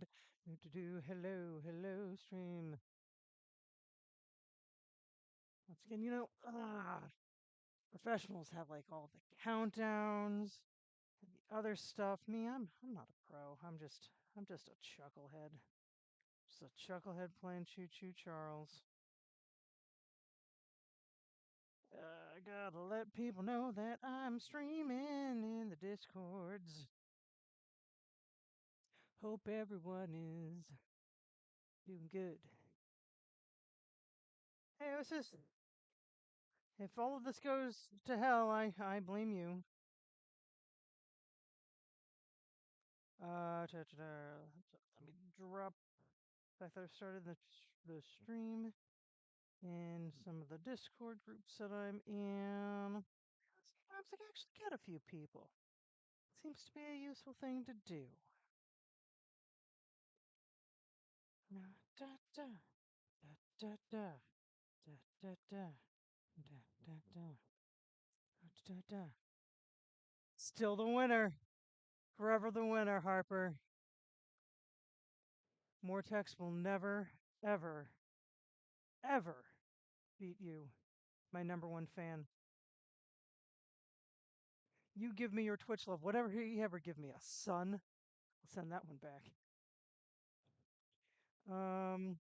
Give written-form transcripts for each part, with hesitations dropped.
mind. Hello, hello, stream. Once again, professionals have like all the countdowns and the other stuff. Me, I'm not a pro. I'm just a chucklehead. Just a chucklehead playing Choo-Choo Charles. I gotta let people know that I'm streaming in the Discords. Hope everyone is doing good. Hey, what's this? If all of this goes to hell, I blame you. Let me drop the fact that I started the stream in some of the Discord groups that I'm in. Sometimes I can actually get a few people. Seems to be a useful thing to do. Da da da da da da da da da da da da da. Still the winner. Forever the winner, Harper. Mortex will never, ever, ever beat you, my number one fan. You give me your Twitch love, whatever he ever give me, a son. I'll send that one back. Um,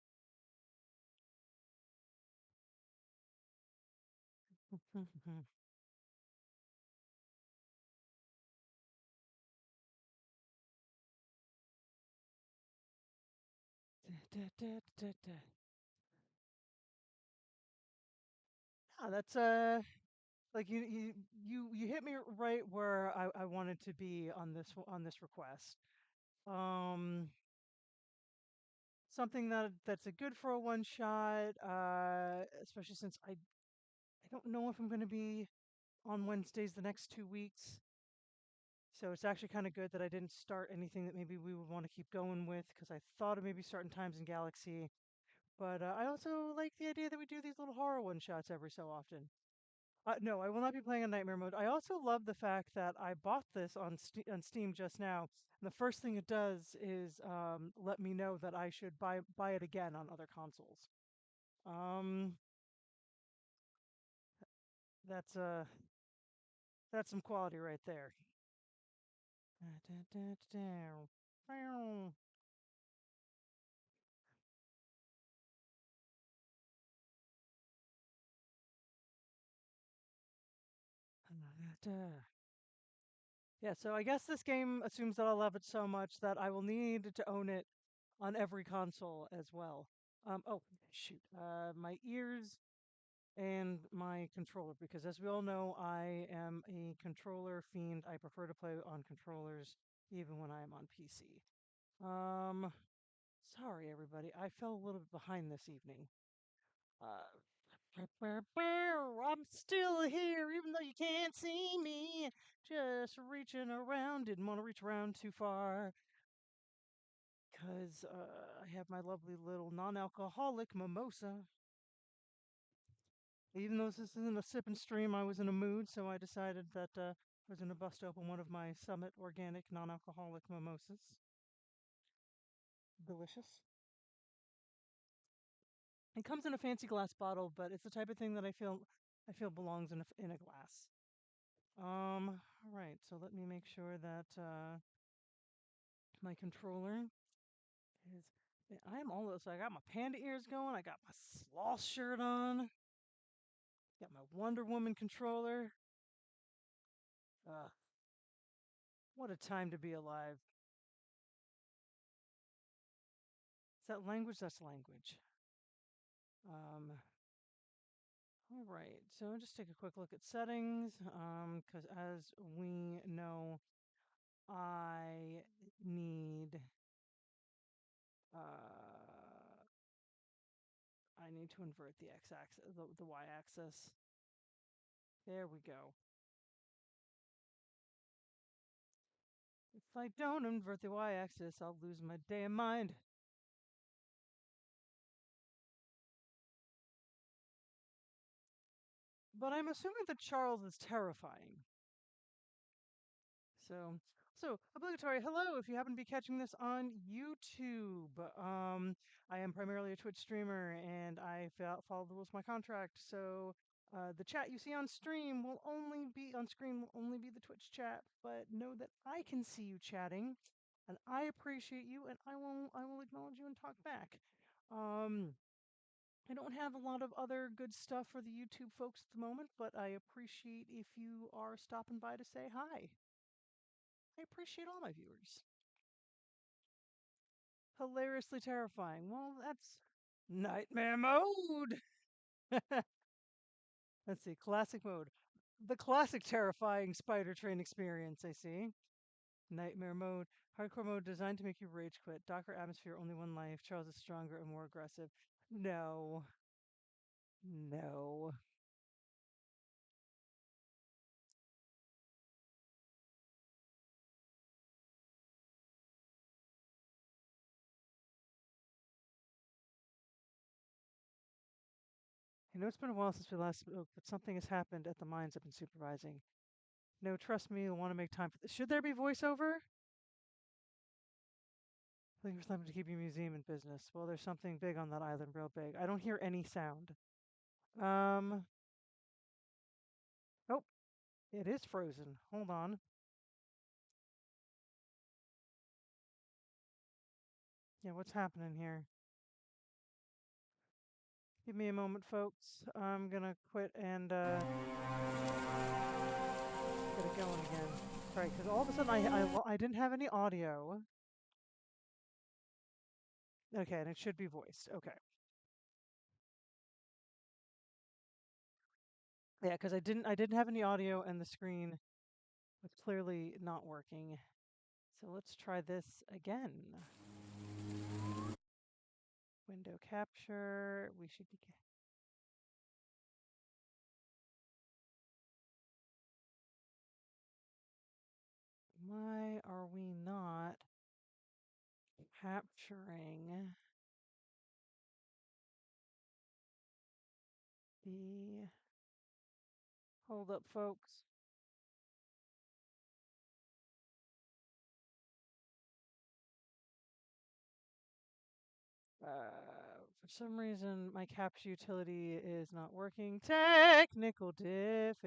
da, da, da, da. Yeah, that's like you hit me right where I wanted to be on this request. Um, something that's a good for a one shot. Especially since I don't know if I'm going to be on Wednesdays the next 2 weeks. So it's actually kind of good that I didn't start anything that maybe we would want to keep going with because I thought of maybe starting Times in Galaxy. But I also like the idea that we do these little horror one shots every so often. No, I will not be playing on Nightmare Mode. I also love the fact that I bought this on Steam just now. And the first thing it does is let me know that I should buy it again on other consoles. Um, that's that's some quality right there. Da, da, da, da, da. Yeah, so I guess this game assumes that I'll love it so much that I will need to own it on every console as well. Oh, shoot. My ears and my controller, because as we all know, I am a controller fiend. I prefer to play on controllers even when I am on PC. Um, sorry everybody. I fell a little bit behind this evening. Uh, I'm still here, even though you can't see me. Just reaching around, didn't want to reach around too far. Because I have my lovely little non alcoholic mimosa. Even though this isn't a sip and stream, I was in a mood, so I decided that I was going to bust open one of my Summit organic non alcoholic mimosas. Delicious. It comes in a fancy glass bottle, but it's the type of thing that I feel belongs in a glass. All right, so let me make sure that my controller is. I am all this. I got my panda ears going. I got my sloth shirt on. Got my Wonder Woman controller. Uh, what a time to be alive. Is that language? That's language. Um, all right, so just take a quick look at settings. Because as we know, I need uh I need to invert the x-axis, the y-axis. There we go. If I don't invert the y-axis, I'll lose my damn mind. But I'm assuming that Charles is terrifying. So Also, obligatory hello if you happen to be catching this on YouTube. I am primarily a Twitch streamer and I follow the rules of my contract. So the chat you see on stream will only be on screen, will only be the Twitch chat. But know that I can see you chatting, and I appreciate you, and I will acknowledge you and talk back. I don't have a lot of other good stuff for the YouTube folks at the moment, but I appreciate if you are stopping by to say hi. I appreciate all my viewers. Hilariously terrifying. Well, that's nightmare mode. Let's see, classic mode. The classic terrifying spider train experience, I see. Nightmare mode. Hardcore mode designed to make you rage quit. Darker atmosphere, only one life. Charles is stronger and more aggressive. No. No. I know it's been a while since we last spoke, but something has happened at the mines I've been supervising. No, trust me, you'll want to make time for this. Should there be voiceover? Looking for something to keep your museum in business. Well, there's something big on that island, real big. I don't hear any sound. Um, oh, it is frozen. Hold on. Yeah, what's happening here? Give me a moment, folks. I'm gonna quit and get it going again. Right, because all of a sudden I didn't have any audio. Okay, and it should be voiced. Okay. Yeah, because I didn't have any audio and the screen was clearly not working. So let's try this again. Window capture. We should be. Why are we not capturing the. Hold up, folks. For some reason, my capture utility is not working. Technical difficulties.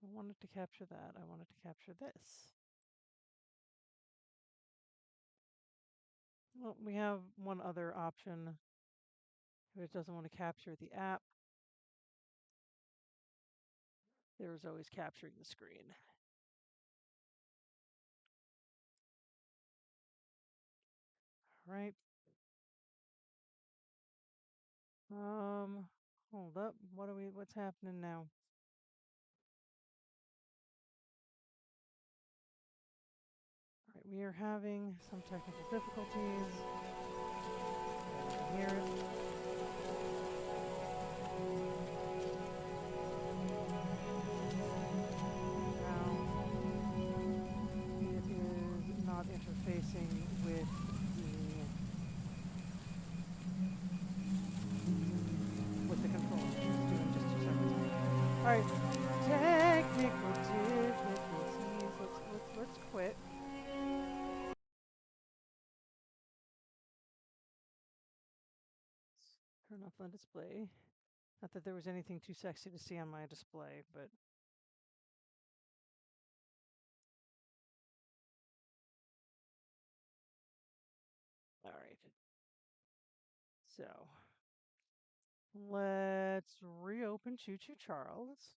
I wanted to capture that. I wanted to capture this. Well, we have one other option. If it doesn't want to capture the app, there's always capturing the screen. All right. Hold up. What's happening now? All right, we are having some technical difficulties. I can hear it. Now, it is not interfacing with the controller. It's doing just 2 seconds. All right, technical difficulties. Let's quit. Turn off the display. Not that there was anything too sexy to see on my display, but all right. So let's reopen Choo-Choo Charles.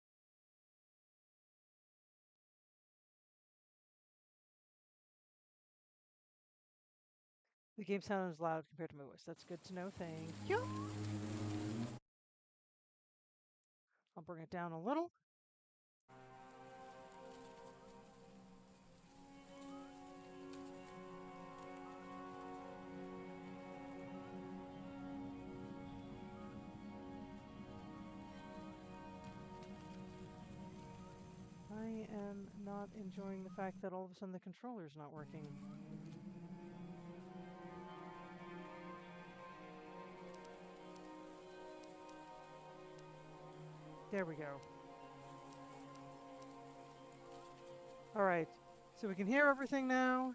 The game sound is loud compared to my voice. That's good to know. Thank you. I'll bring it down a little. I am not enjoying the fact that all of a sudden the controller is not working. There we go. All right. So we can hear everything now.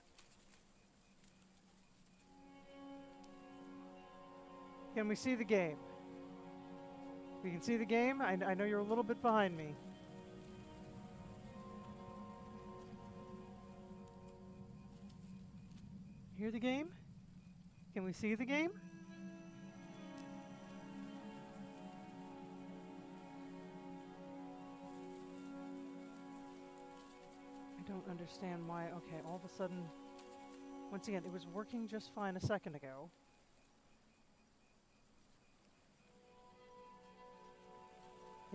Can we see the game? We can see the game. I know you're a little bit behind me. Hear the game? Can we see the game? I don't understand why. Okay, all of a sudden, once again, it was working just fine a second ago.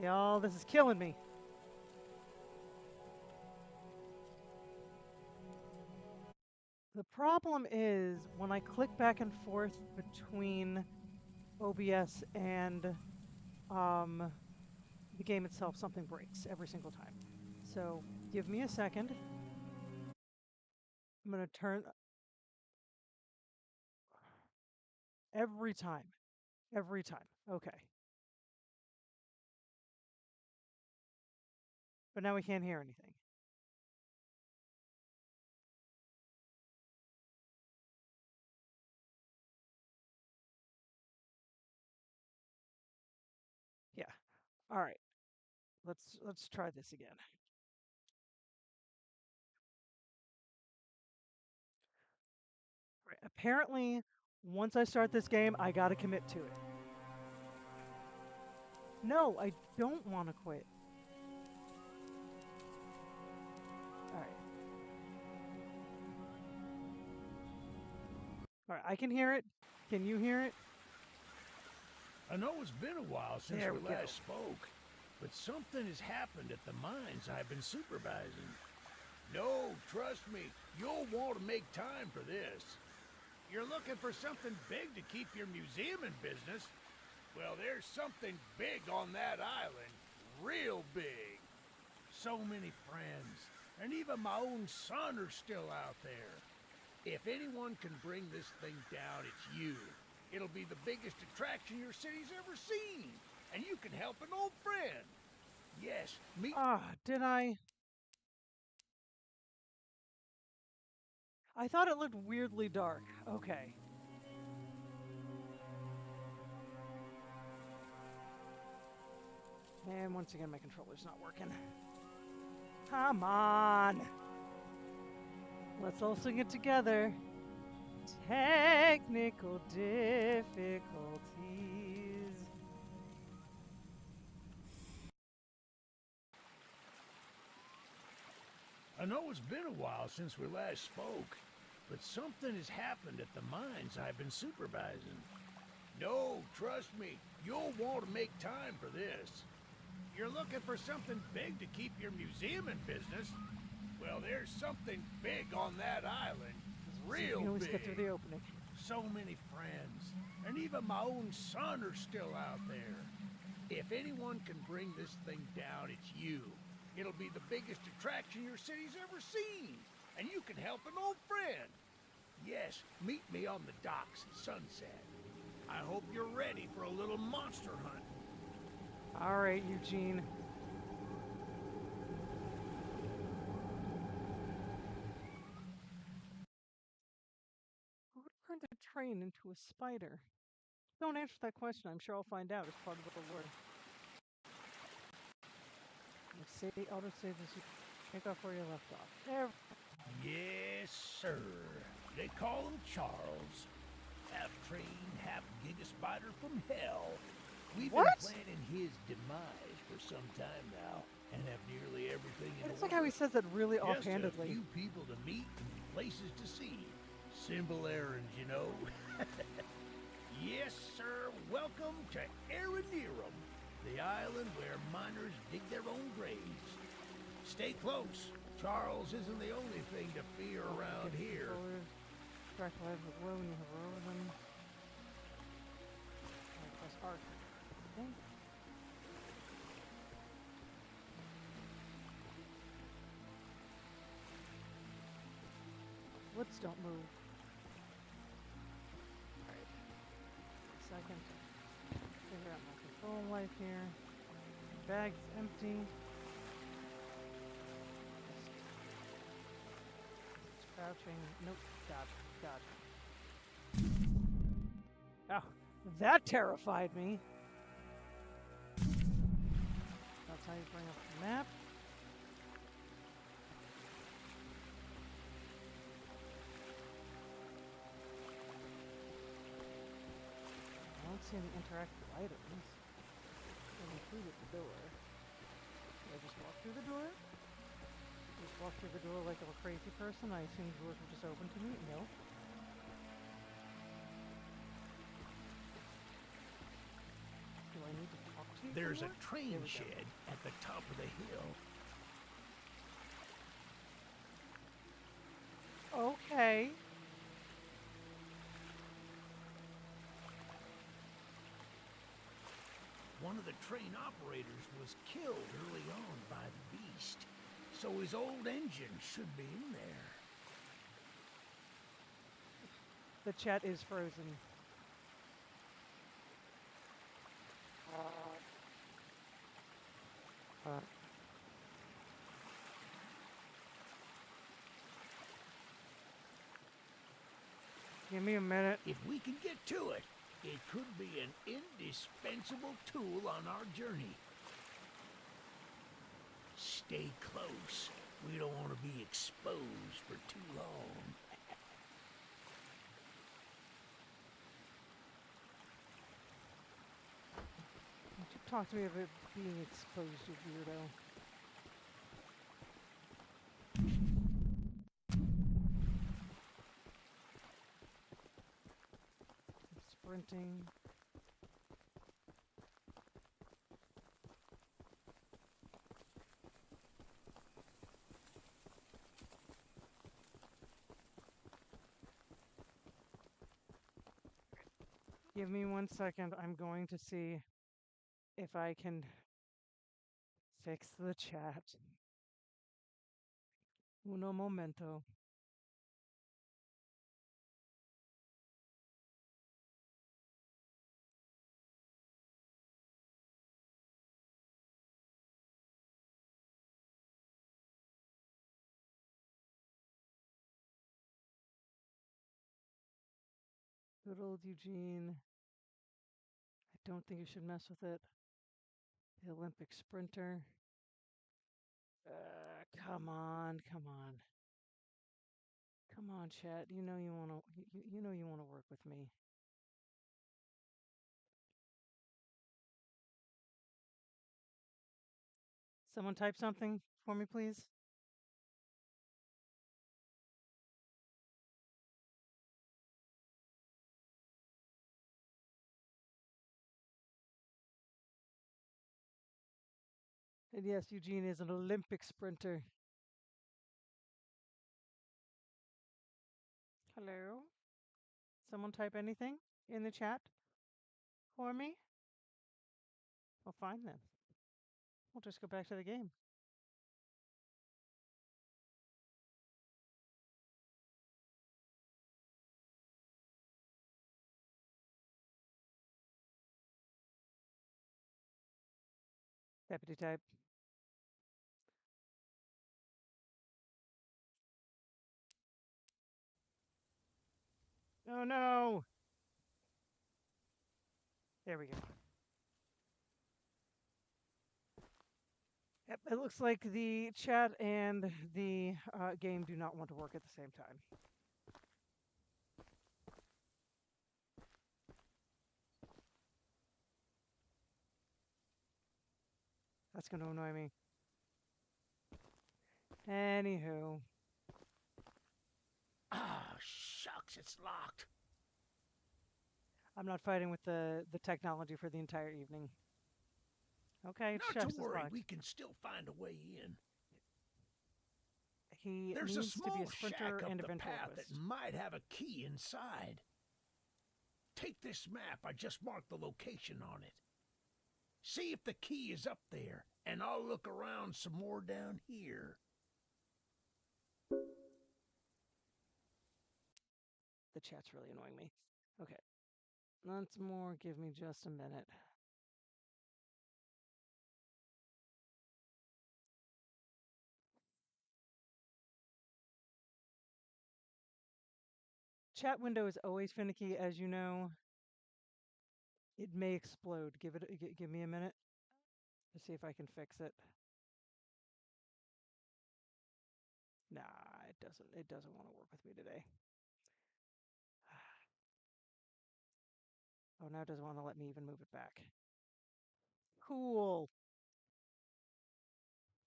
Y'all, this is killing me. The problem is when I click back and forth between OBS and the game itself, something breaks every single time. So give me a second. I'm going to turn every time. Every time. Okay. But now we can't hear anything. Yeah. All right. Let's try this again. Right. Apparently, once I start this game, I got to commit to it. No, I don't want to quit. All right. All right, I can hear it. Can you hear it? I know it's been a while since There we we go. last spoke, but something has happened at the mines I've been supervising. No, trust me, you'll want to make time for this. You're looking for something big to keep your museum in business? Well, there's something big on that island. Real big. So many friends, and even my own son are still out there. If anyone can bring this thing down, it's you. It'll be the biggest attraction your city's ever seen, and you can help an old friend. Yes, meet. Did I? I thought it looked weirdly dark. Okay. And once again, my controller's not working. Come on. Let's all sing it together. Technical difficulties. I know it's been a while since we last spoke, but something has happened at the mines I've been supervising. No, trust me, you'll want to make time for this. You're looking for something big to keep your museum in business? Well, there's something big on that island. Real We always big. get through the opening. So many friends, and even my own son are still out there. If anyone can bring this thing down, it's you. It'll be the biggest attraction your city's ever seen, and you can help an old friend. Yes, meet me on the docks at sunset. I hope you're ready for a little monster hunt. All right, Eugene. Who would turn the train into a spider? Don't answer that question. I'm sure I'll find out as part of the lore. Say autosave as you pick up where you left off. There. Yes, sir. They call him Charles. Half train, half giga spider from hell. We've been planning his demise for some time now, and have nearly everything in It's order. like how he says it really Just a offhandedly. few people to meet and places to see. Simple errands, you know. Yes, sir. Welcome to Aranerum, the island where miners dig their own graves. Stay close. Charles isn't the only thing to fear around here. Track lives with low when you have erosion. Press R. Okay. Woods don't move. Alright. Second. Figure out my control life here. Bag's empty. Crouching. Nope. Dodge. Dodge. Oh, that terrified me. That's how you bring up the map. I don't see any interactive items. I've included the door. Did I just walk through the door? Just walk through the door like a crazy person? I assume the doors were just open to me? No. Do I need to talk to you? There's a more? train shed at the top of the hill. Okay. One of the train operators was killed early on by the beast, so his old engine should be in there. The chat is frozen. Give me a minute. If we can get to it, it could be an indispensable tool on our journey. Stay close. We don't want to be exposed for too long. Don't you talk to me about being exposed, you weirdo. I'm sprinting. Give me 1 second. I'm going to see if I can fix the chat. Uno momento. Good old Eugene. I don't think you should mess with it. The Olympic sprinter. Come on, come on. Come on, chat. You know you want to you know you want to work with me. Someone type something for me, please. And yes, Eugene is an Olympic sprinter. Hello? Someone type anything in the chat for me? Well, fine then. We'll just go back to the game. Deputy type. Oh no! There we go. Yep, it looks like the chat and the game do not want to work at the same time. That's going to annoy me. Anywho. Ah, shucks, it's locked. I'm not fighting with the technology for the entire evening. Okay, Not to shucks, it's worry, locked. we can still find a way in. He There's a needs to be small a sprinter shack up and a the path that ventriloquist. might have a key inside. Take this map, I just marked the location on it. See if the key is up there, and I'll look around some more down here. The chat's really annoying me. Okay. Once more, give me just a minute. chat window is always finicky, as you know. It may explode. Give me a minute to see if I can fix it. Nah, it doesn't. It doesn't want to work with me today. Oh, now it doesn't want to let me even move it back. Cool.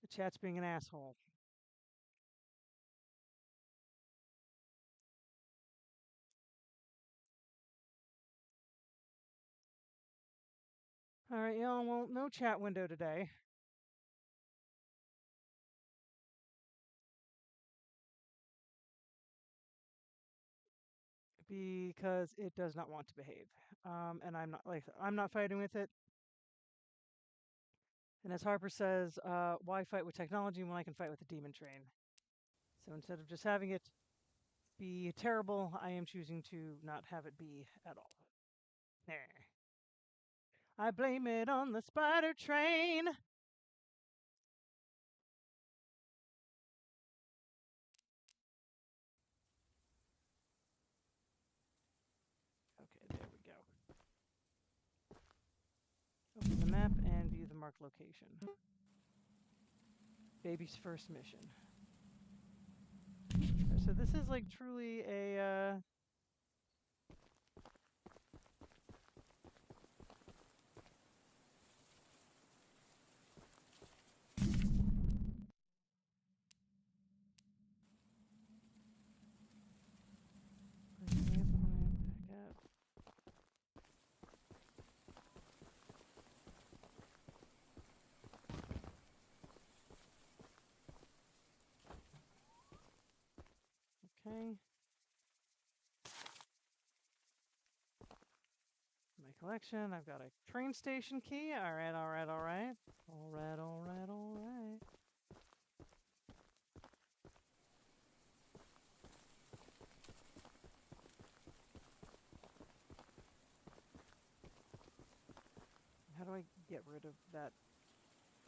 The chat's being an asshole. All right, y'all. Well, no chat window today. Because it does not want to behave. And I'm not fighting with it. And as Harper says, why fight with technology when I can fight with a demon train? So instead of just having it be terrible, I am choosing to not have it be at all. Nah. I blame it on the spider train. Okay, there we go. Open the map and view the marked location. Baby's first mission. So this is like truly a back up. Okay. My collection. I've got a train station key. All right, all right, all right. All right, all right, all right. How do I get rid of that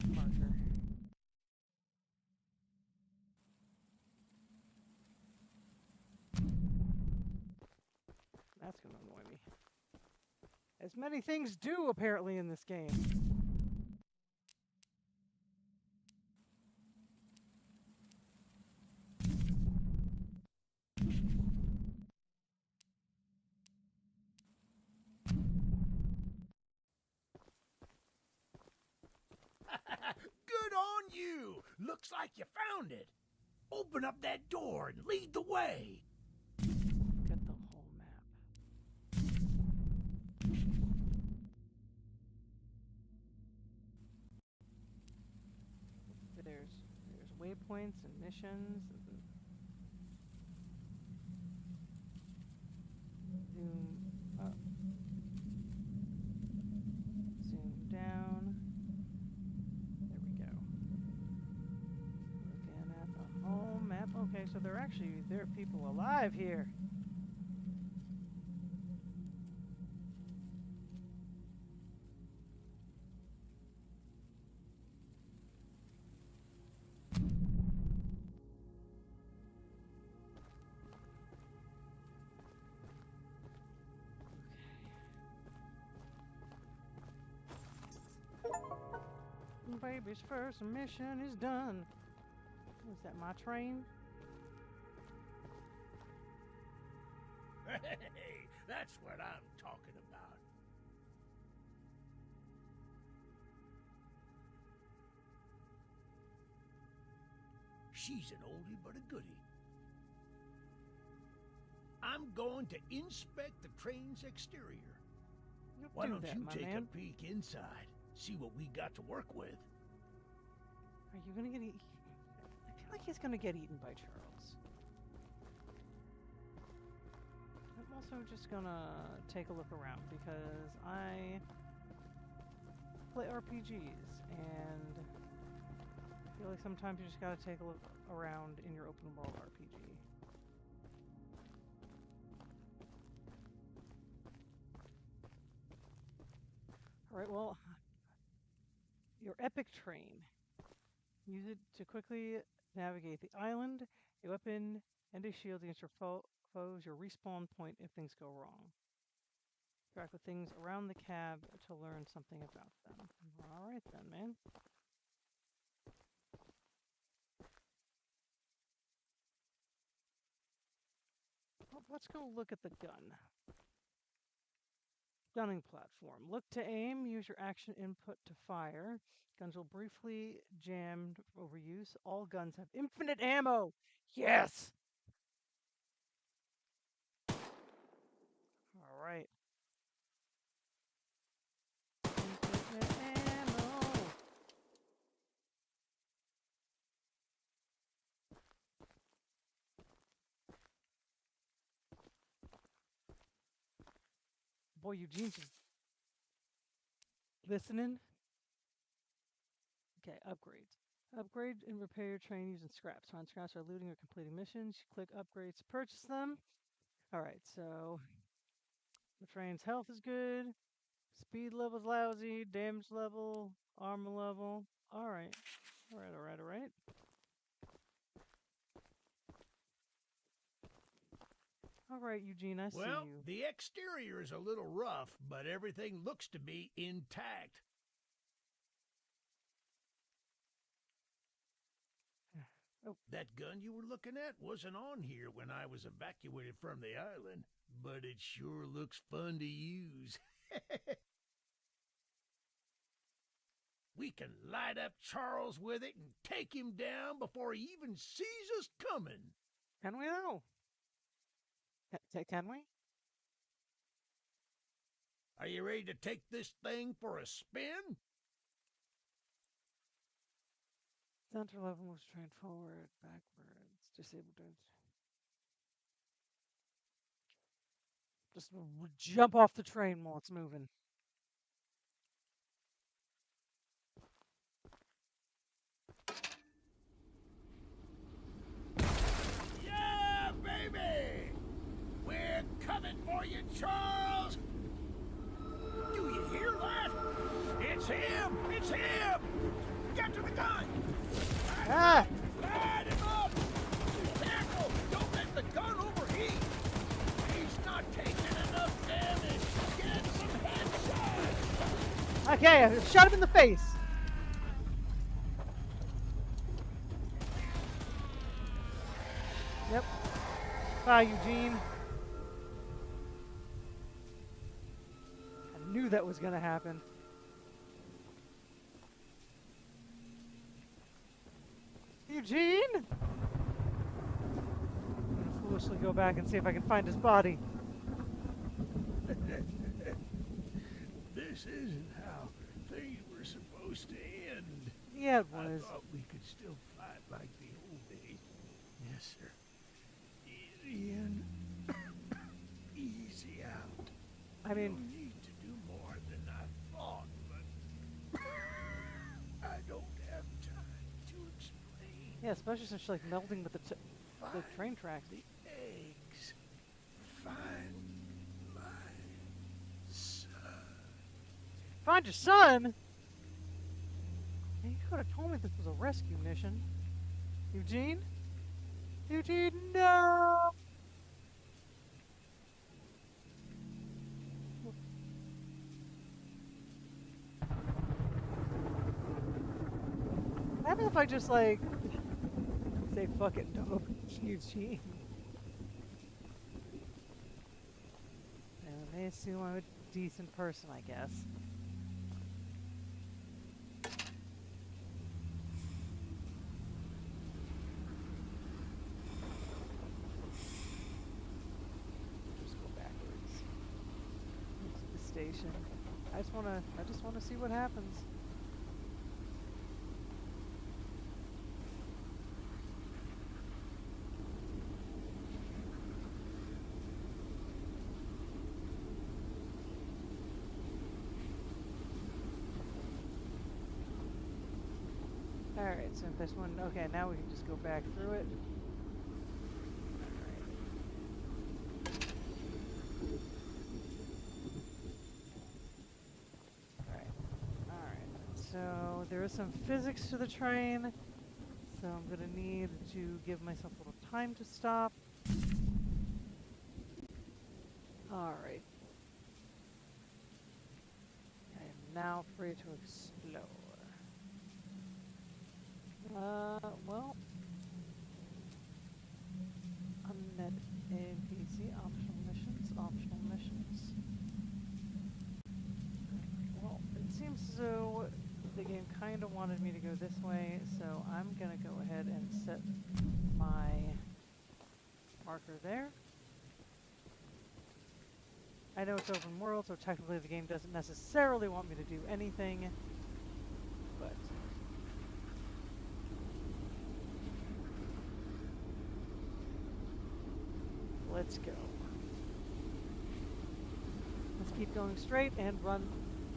marker? That's going to annoy me. As many things do, apparently, in this game. Good on you! Looks like you found it. Open up that door and lead the way. Get the whole map. There's waypoints and missions. And zoom up. Zoom down. There we go. Looking at the whole map. Okay, so there are people alive here. Baby's first mission is done. Is that my train? Hey, that's what I'm talking about. She's an oldie but a goodie. I'm going to inspect the train's exterior. Why don't you take a peek inside? See what we got to work with. Are you gonna get eaten? I feel like he's gonna get eaten by Charles. I'm also just gonna take a look around because I play RPGs and I feel like sometimes you just gotta take a look around in your open world RPG. Alright, well, your epic train. Use it to quickly navigate the island. A weapon And a shield against your foes, your respawn point if things go wrong. Interact with things around the cab to learn something about them. Alright then, man. Well, let's go look at the gun. Gunning platform. Look to aim, use your action input to fire. Guns will briefly jammed overuse. All guns have infinite ammo! Yes! Alright. Infinite ammo! Boy, Eugene's just listening. Okay, upgrades. Upgrade and repair your train using scraps. Find scraps by looting or completing missions. Click upgrades to purchase them. Alright, so the train's health is good. Speed level's lousy. Damage level. Armor level. Alright. Alright. Alright, Eugene, I see Well, you. the exterior is a little rough, but everything looks to be intact. Oh, That gun you were looking at wasn't on here when I was evacuated from the island, but it sure looks fun to use. We can light up Charles with it and take him down before he even sees us coming. can we though? Can we? Are you ready to take this thing for a spin? Center level moves train forward, backwards, disabled. Just jump off the train while it's moving. Yeah, baby! We're coming for you, Charles! Do you hear that? It's him! It's him! Get to the gun! Ah! Light him up! Careful! Don't let the gun overheat! He's not taking enough damage! Get some headshots! Okay, I shot him in the face! Yep. Bye, Eugene. I knew that was gonna happen. Eugene! I'm gonna foolishly go back and see if I can find his body. This isn't how things were supposed to end. Yeah, it I was. thought we could still fight like the old days. Yes, sir. Easy in, easy out. I mean, You need to do more than I thought, but I don't have time to explain. yeah, especially since she's like melding with the Find train tracks. the eggs. Find my son. Find your son? Man, you could have told me this was a rescue mission. Eugene? Eugene, no! What happens if I just like say fuck it, no, Eugene? And they assume I'm a decent person, I guess. Just go backwards. To the station. I just wanna see what happens. Alright, so if this one, okay, now we can just go back through it. Alright, so there is some physics to the train, so I'm gonna need to give myself a little time to stop. Alright. I am now free to explore. Well. Unmet NPC, optional missions, optional missions. Well, it seems as though the game kind of wanted me to go this way, so I'm gonna go ahead and set my marker there. I know it's open world, so technically the game doesn't necessarily want me to do anything, but let's go. Let's keep going straight and run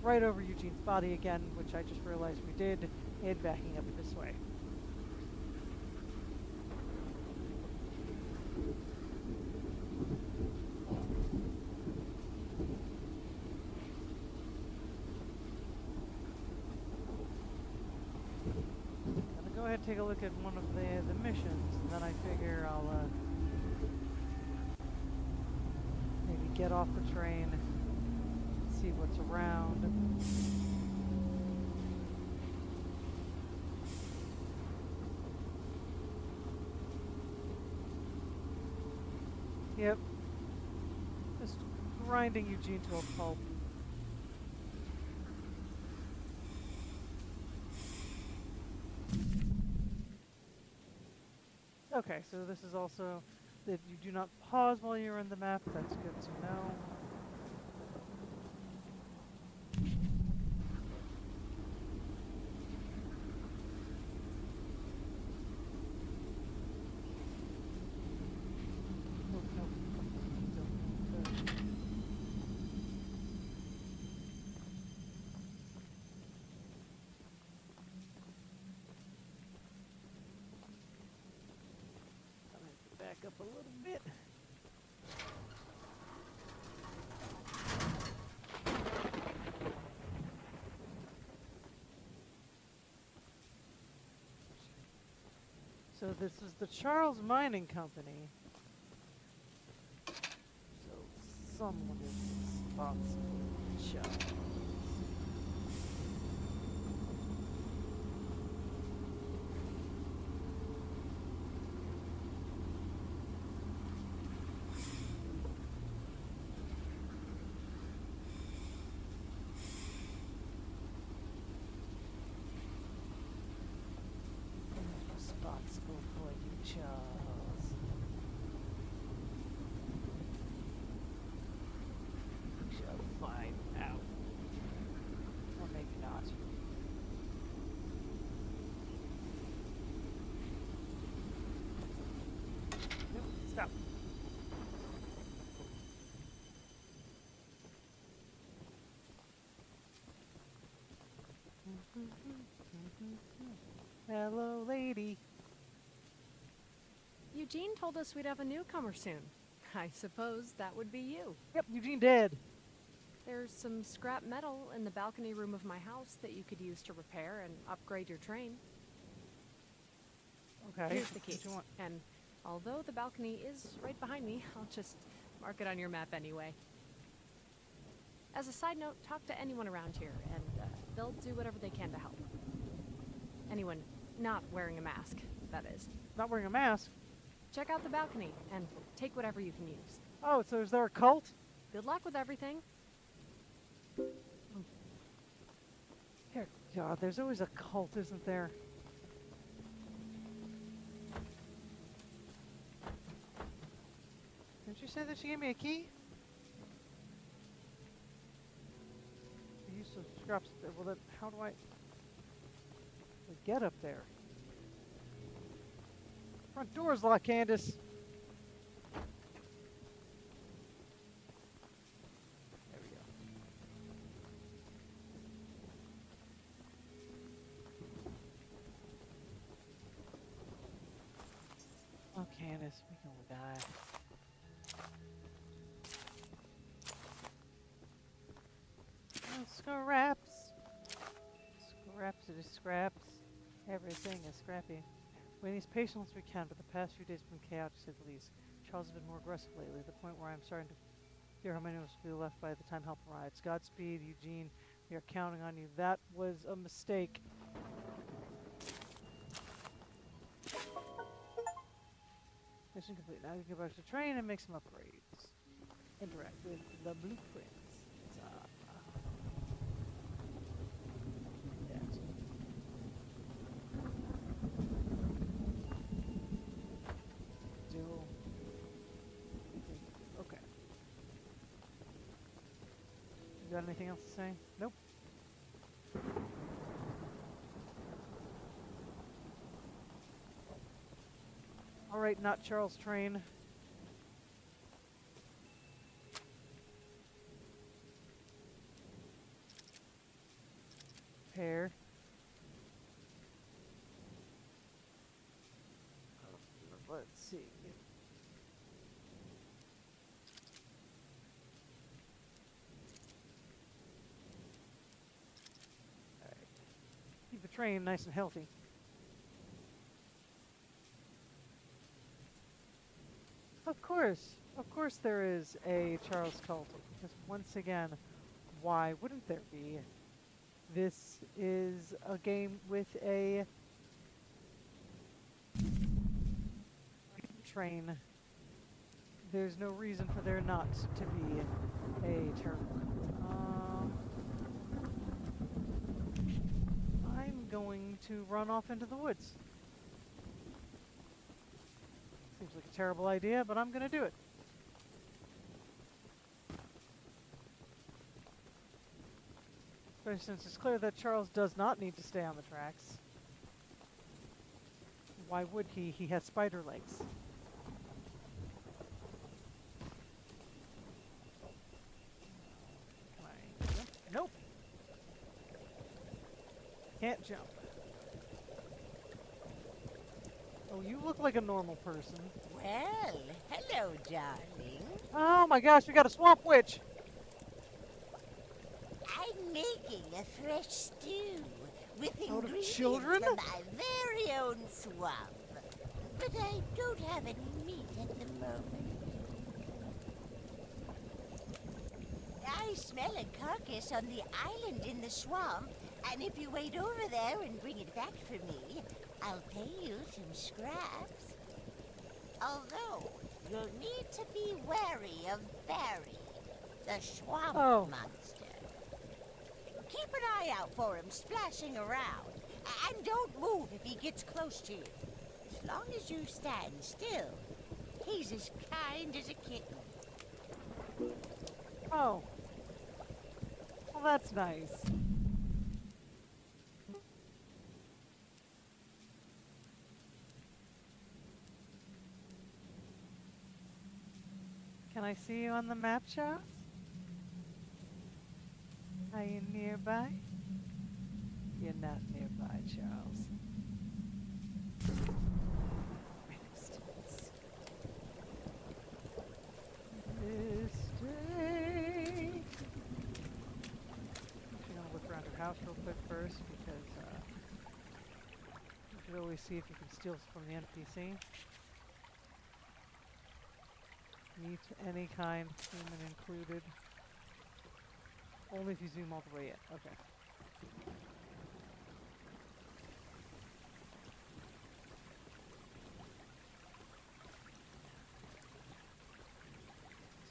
right over Eugene's body again, which I just realized we did, and backing up this way. I'm gonna go ahead and take a look at one of the missions, and then I figure I'll maybe get off the train, see what's around. Yep. Just grinding Eugene to a pulp. Okay, so this is also that you do not pause while you're in the map. That's good to know. Back up a little bit. So this is the Charles Mining Company. So someone is responsible for Charles. Responsible for you, Charles. We shall find out. Or maybe not. Nope, stop. Hello, lady. Eugene told us we'd have a newcomer soon. I suppose that would be you. Yep, Eugene did. There's some scrap metal in the balcony room of my house that you could use to repair and upgrade your train. Okay. Here's the key. What you want? And although the balcony is right behind me, I'll just mark it on your map anyway. As a side note, talk to anyone around here, and they'll do whatever they can to help. Anyone not wearing a mask, that is. Not wearing a mask? Check out the balcony, and take whatever you can use. Oh, so is there a cult? Good luck with everything. Dear God, there's always a cult, isn't there? Didn't you say that she gave me a key? The use of scraps. Well, then how do I get up there? Front door's locked, Candace. There we go. Oh, Candace, we gonna die. Oh, scraps. Scraps it is scraps. Everything is scrappy. waiting as patiently as we can, but the past few days have been chaotic to say the least. Charles has been more aggressive lately, to the point where I'm starting to fear how many of us will be left by the time help arrives. Godspeed, Eugene. We are counting on you. That was a mistake. Mission complete. Now you can go back to the train and make some upgrades. Interact with the blueprints. Yes. Still. Okay. You got anything else to say? Nope. All right, not Charles Train. Pair. Let's see. All right. Keep the train nice and healthy. Of course there is a Charles Colton, because once again, why wouldn't there be? This is a game with a train. There's no reason for there not to be a Charles Colton. I'm going to run off into the woods. Seems like a terrible idea, but I'm going to do it. Especially since it's clear that Charles does not need to stay on the tracks. Why would he? He has spider legs. Can I jump? Nope. Can't jump. Oh, you look like a normal person. Well, hello, darling. Oh my gosh, we got a swamp witch! I'm making a fresh stew with Out of ingredients children? from my very own swamp. But I don't have any meat at the moment. I smell a carcass on the island in the swamp, and if you wait over there and bring it back for me, I'll pay you some scraps. Although, you'll need to be wary of Barry, the swamp monster. Keep an eye out for him splashing around, and don't move if he gets close to you. As long as you stand still, he's as kind as a kitten. Oh. Well, that's nice. Can I see you on the map, Charles? Are you nearby? You're not nearby, Charles. Distance. I'm gonna look around her house real quick first because you should always see if you can steal from the NPC. Meat any kind, human included. Only if you zoom all the way in. Okay.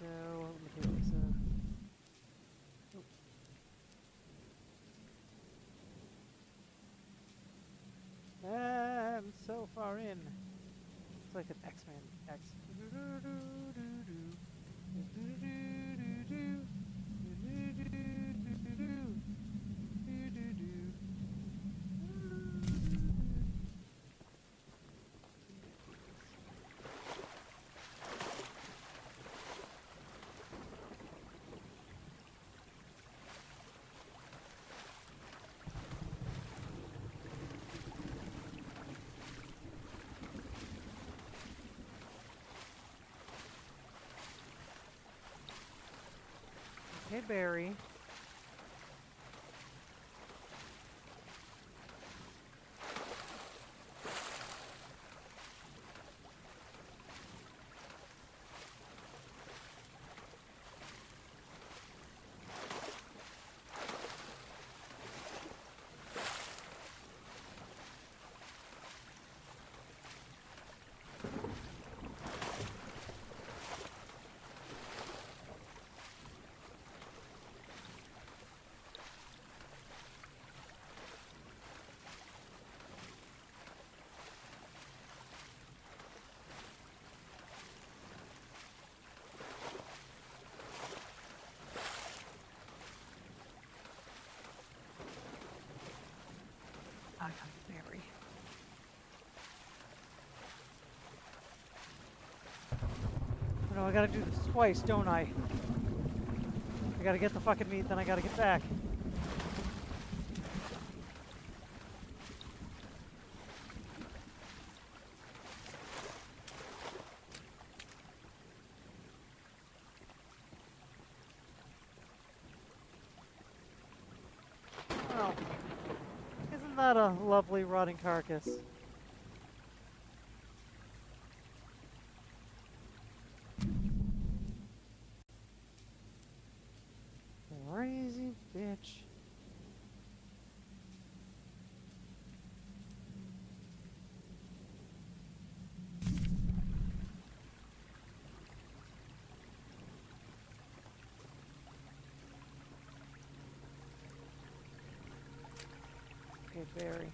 So, let me take this. I'm so far in. It's like an X-Men. X. Hey, Barry. I gotta do this twice, don't I? I gotta get the fucking meat, then I gotta get back. Well, isn't that a lovely rotting carcass? Crazy bitch. Okay, Barry.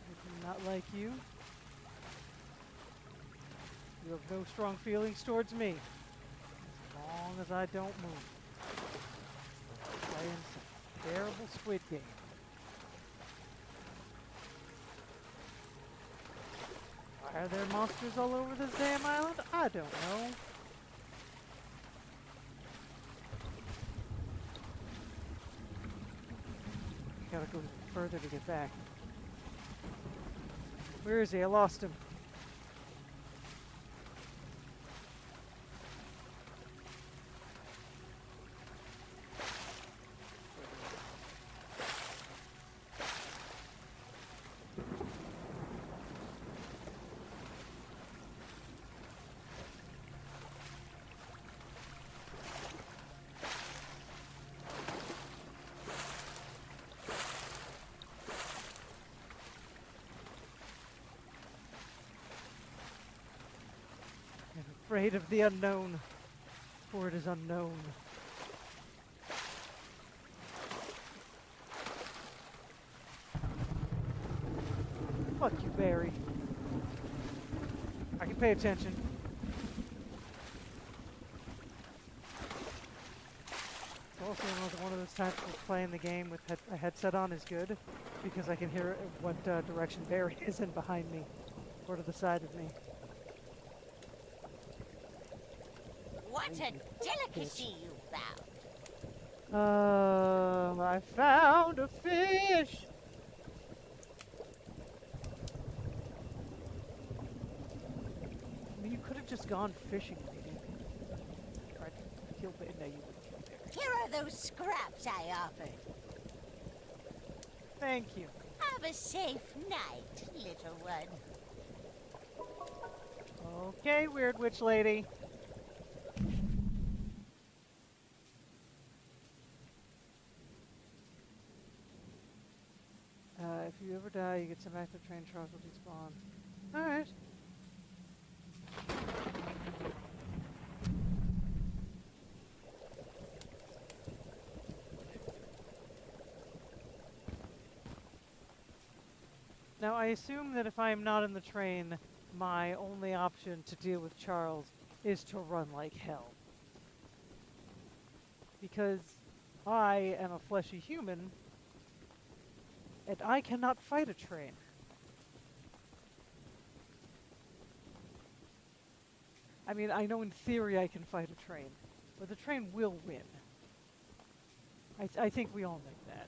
I do not like you. You have no strong feelings towards me. As long as I don't move. Playing some terrible Squid Game. Why are there monsters all over this damn island? I don't know. Gotta go further to get back. Where is he? I lost him. I'm afraid of the unknown, for it is unknown. Fuck you, Barry. I can pay attention. It's also one of those times where playing the game with a headset on is good, because I can hear what direction Barry is in behind me, or to the side of me. What a delicacy you found. I found a fish! I mean, you could have just gone fishing with me. Tried to kill Barry. No, you wouldn't kill Barry. Here are those scraps I offered. Thank you. Have a safe night, little one. Okay, Weird Witch Lady. If you ever die, you get some active train Charles will despawn. Alright. Now, I assume that if I am not in the train, my only option to deal with Charles is to run like hell. Because I am a fleshy human, and I cannot fight a train. I mean, I know in theory I can fight a train, but the train will win. I think we all know that.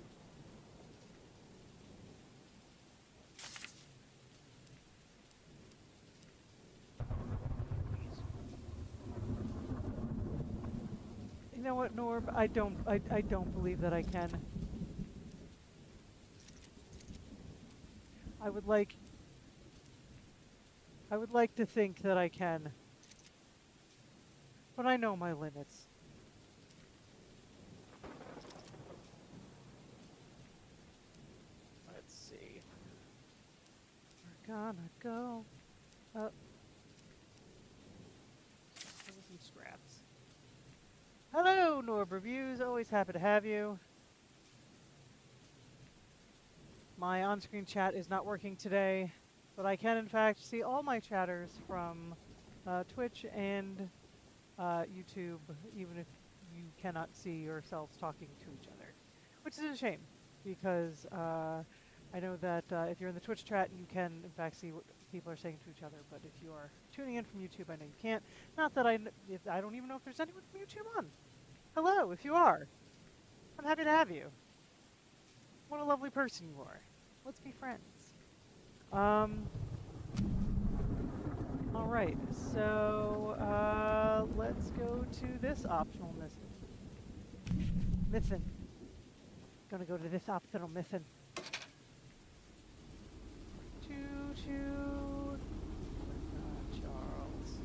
You know what, Norb? I don't believe that I can. I would like to think that I can. But I know my limits. Let's see. We're gonna go up. Some scraps. Hello, Norb Reviews. Always happy to have you. My on-screen chat is not working today, but I can in fact see all my chatters from Twitch and YouTube, even if you cannot see yourselves talking to each other, which is a shame because I know that if you're in the Twitch chat, you can in fact see what people are saying to each other. But if you are tuning in from YouTube, I know you can't. Not that I don't even know if there's anyone from YouTube on. Hello, if you are, I'm happy to have you. What a lovely person you are. Let's be friends. All right, so let's go to this optional mission. Gonna go to this optional mission. Choo-choo. Charles.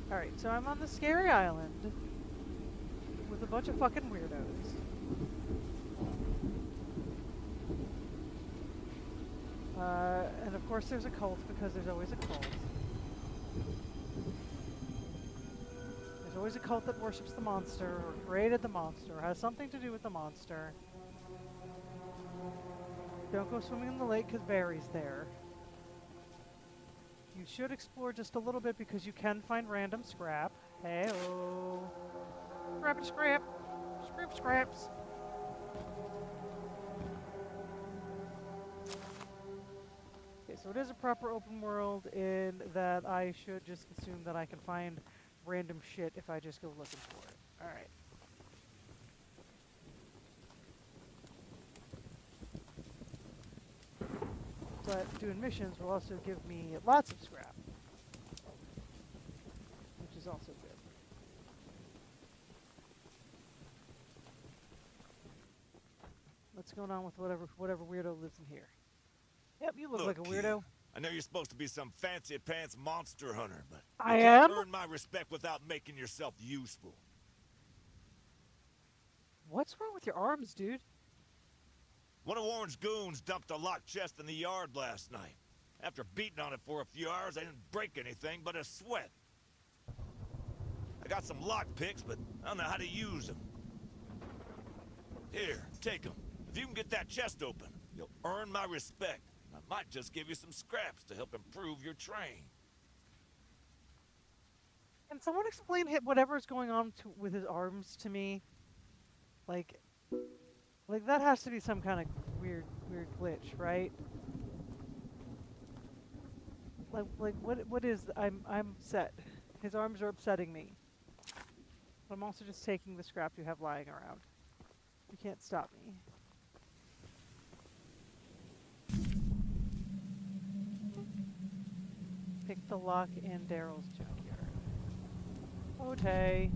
All right, so I'm on the scary island with a bunch of fucking weirdos. And of course there's a cult because there's always a cult. There's always a cult that worships the monster or created the monster or has something to do with the monster. Don't go swimming in the lake because Barry's there. You should explore just a little bit because you can find random scrap. Hey-oh. Scrap. Scraps. Okay, so it is a proper open world in that I should just assume that I can find random shit if I just go looking for it. Alright. But doing missions will also give me lots of scrap, which is also good. What's going on with whatever weirdo lives in here? Yep, you look like a weirdo. Kid, I know you're supposed to be some fancy pants monster hunter, but I you can't am? earn my respect without making yourself useful. What's wrong with your arms, dude? One of Warren's goons dumped a locked chest in the yard last night. After beating on it for a few hours, I didn't break anything but a sweat. I got some lock picks, but I don't know how to use them. Here, take them. If you can get that chest open, you'll earn my respect. I might just give you some scraps to help improve your train. Can someone explain whatever's going on with his arms to me? Like that has to be some kind of weird glitch, right? Like what is I'm upset. His arms are upsetting me. But I'm also just taking the scrap you have lying around. You can't stop me. Pick the lock in Daryl's junkyard. Okay.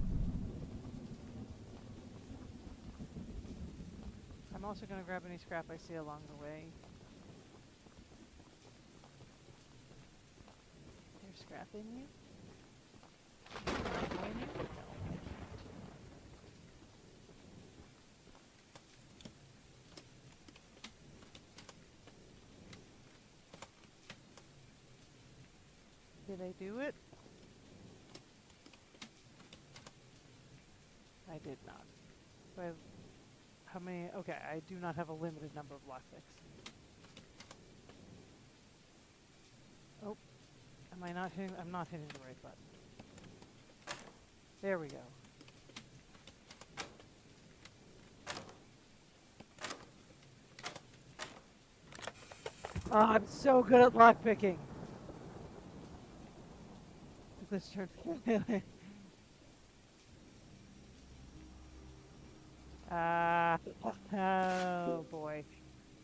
I'm also going to grab any scrap I see along the way. There's scrap in you? In you? No. Did I do it? I did not. So I have how many? Okay, I do not have a limited number of lockpicks. Oh, am I not hitting? I'm not hitting the right button. There we go. Oh, I'm so good at lockpicking. This turn. Oh boy.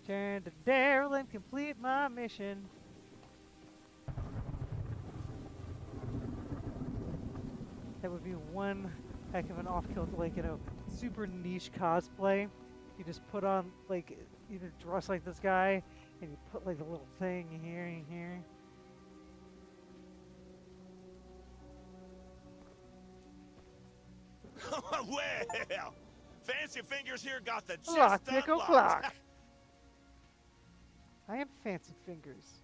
Turn to Daryl and complete my mission. That would be one heck of an off-kill, like, super niche cosplay. You just put on, like, you just dress like this guy, and you put, like, a little thing here and here. Well, Fancy Fingers here got the chest Lock, pick, unlocked. o'clock. I am Fancy Fingers.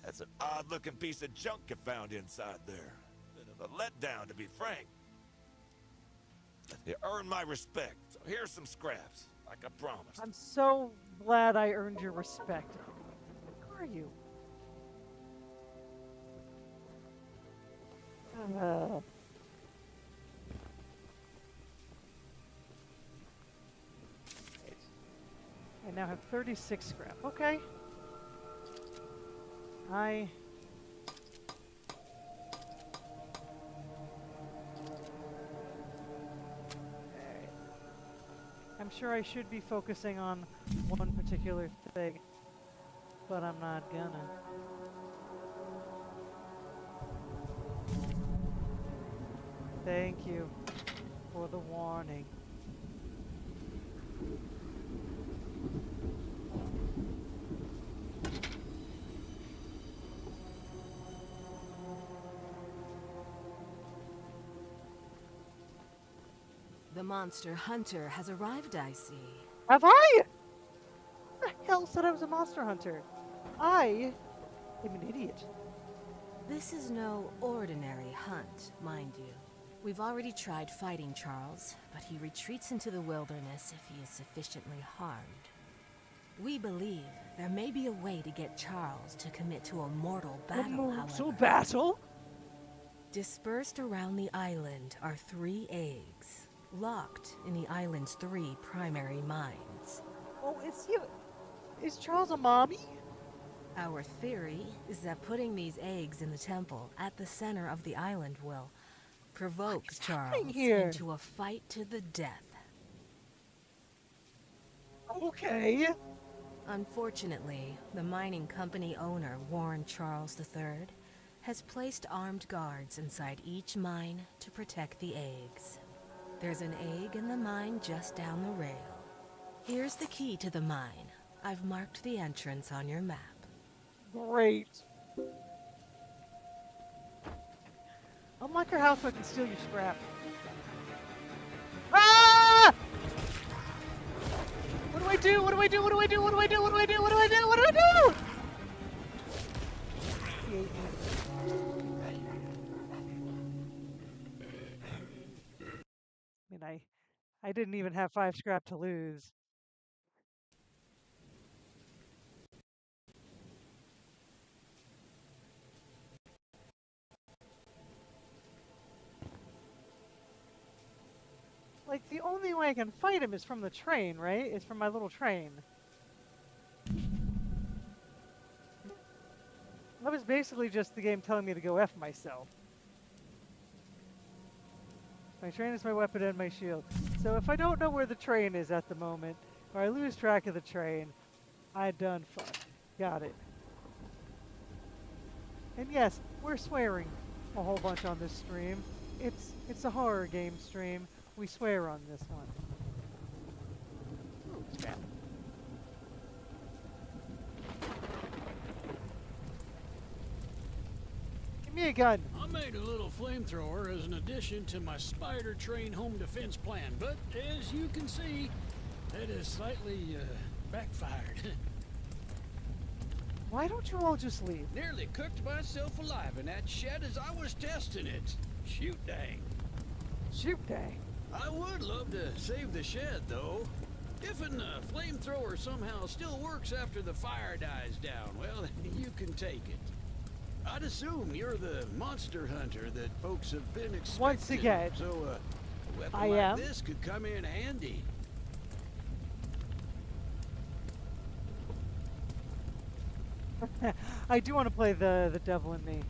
That's an odd-looking piece of junk you found inside there. Bit of a letdown, to be frank. You earned my respect, so here's some scraps, like I promised. I'm so glad I earned your respect. Who are you? Uh, right. I now have 36 scrap. Okay. I... Alright. I'm sure I should be focusing on one particular thing, but I'm not gonna. Thank you for the warning. The monster hunter has arrived, I see. Have I? Who the hell said I was a monster hunter? I am an idiot. This is no ordinary hunt, mind you. We've already tried fighting Charles, but he retreats into the wilderness if he is sufficiently harmed. We believe there may be a way to get Charles to commit to a mortal battle, So however. battle? Dispersed around the island are 3 eggs, locked in the island's 3 primary mines. Oh, is Charles a mommy? Our theory is that putting these eggs in the temple at the center of the island will provoke What's happening Charles here? into a fight to the death. Okay. Unfortunately, the mining company owner, Warren Charles III, has placed armed guards inside each mine to protect the eggs. There's an egg in the mine just down the rail. Here's the key to the mine. I've marked the entrance on your map. Great. Unlock your house so I can steal your scrap. Ah! What do I do? What do I do? What do I do? What do I do? What do I do? What do I do? What do I do? He ate me. I mean, I didn't even have 5 scrap to lose. Like, the only way I can fight him is from the train, right? It's from my little train. That was basically just the game telling me to go F myself. My train is my weapon and my shield. So if I don't know where the train is at the moment, or I lose track of the train, I done fuck. Got it. And yes, we're swearing a whole bunch on this stream. It's a horror game stream. We swear on this one. Ooh, scrap. Give me a gun. I made a little flamethrower as an addition to my spider train home defense plan, but as you can see, that has slightly backfired. Why don't you all just leave? Nearly cooked myself alive in that shed as I was testing it. Shoot dang. Shoot, dang. I would love to save the shed, though. If a flamethrower somehow still works after the fire dies down, well, you can take it. I'd assume you're the monster hunter that folks have been expecting. Once again, so a weapon I like am. this could come in handy. I do want to play the devil in me.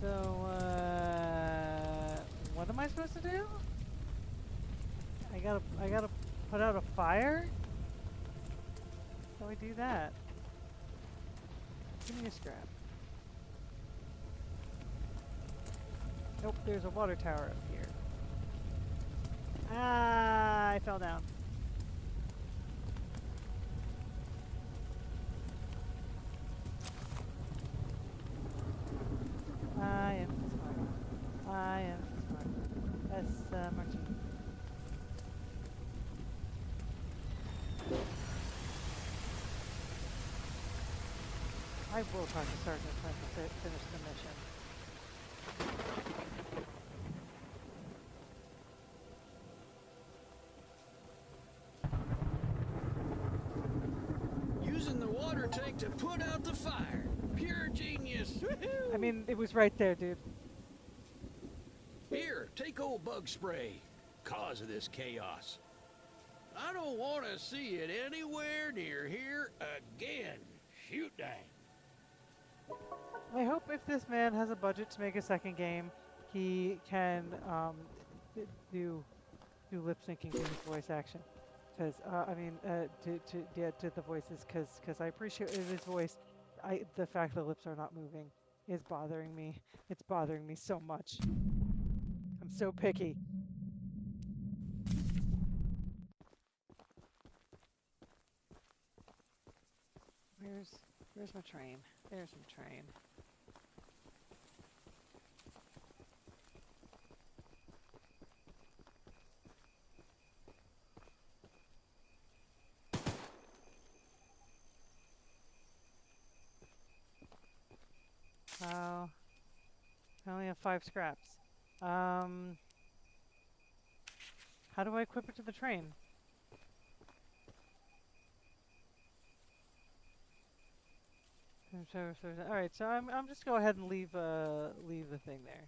So, what am I supposed to do? I gotta put out a fire? How do I do that? Give me a scrap. Nope, there's a water tower up here. Ah, I fell down. I am smart. I am smart. S-M-R-T. I will talk to Sergeant when I finish the mission. Using the water tank to put out the fire. Pure genius. I Woohoo! mean, it was right there, dude. Here, take old bug spray. Cause of this chaos. I don't want to see it anywhere near here again. Shoot dang. I hope if this man has a budget to make a second game, he can do lip syncing to his voice action. Because I mean, to the voices, because I appreciate his voice. The fact the lips are not moving is bothering me. It's bothering me so much. I'm so picky. Where's my train? There's my train. Oh, I only have 5 scraps. How do I equip it to the train? All right, so I'm just go ahead and leave the thing there.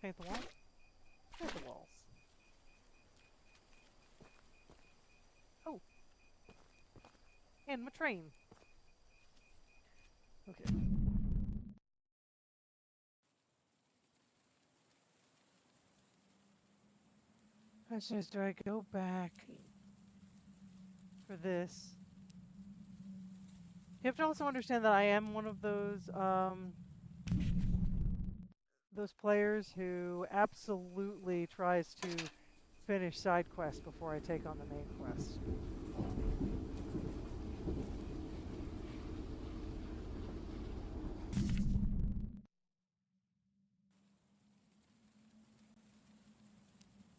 Paint the walls. Paint the walls. Oh, and my train. Okay. Question is, do I go back for this? You have to also understand that I am one of those players who absolutely tries to finish side quests before I take on the main quest.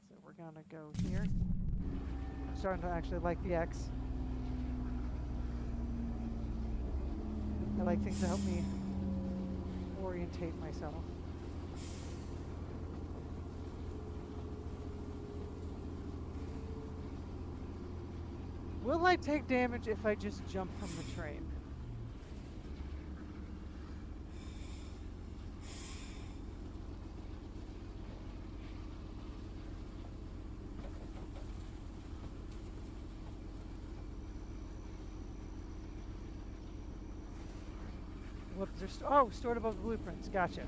So we're gonna go here. I'm starting to actually like the X. I like things to help me orientate myself. Will I take damage if I just jump from the train? Whoops, oh, stored above the blueprints. Gotcha.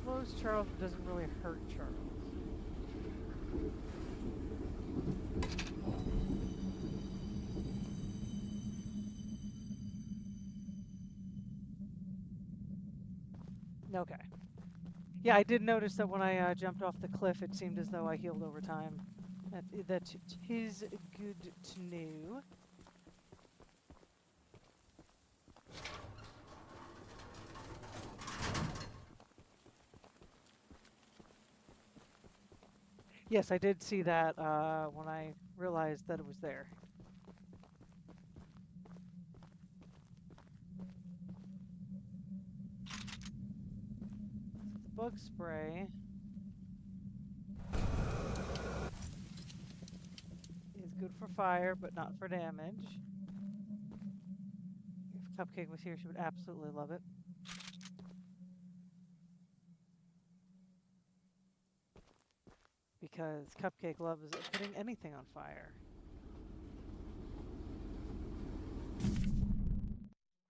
Slows Charles, but doesn't really hurt Charles. Okay. Yeah, I did notice that when I jumped off the cliff, it seemed as though I healed over time. That is good to know. Yes, I did see that when I realized that it was there. The bug spray is good for fire, but not for damage. If Cupcake was here, she would absolutely love it. Because Cupcake loves putting anything on fire.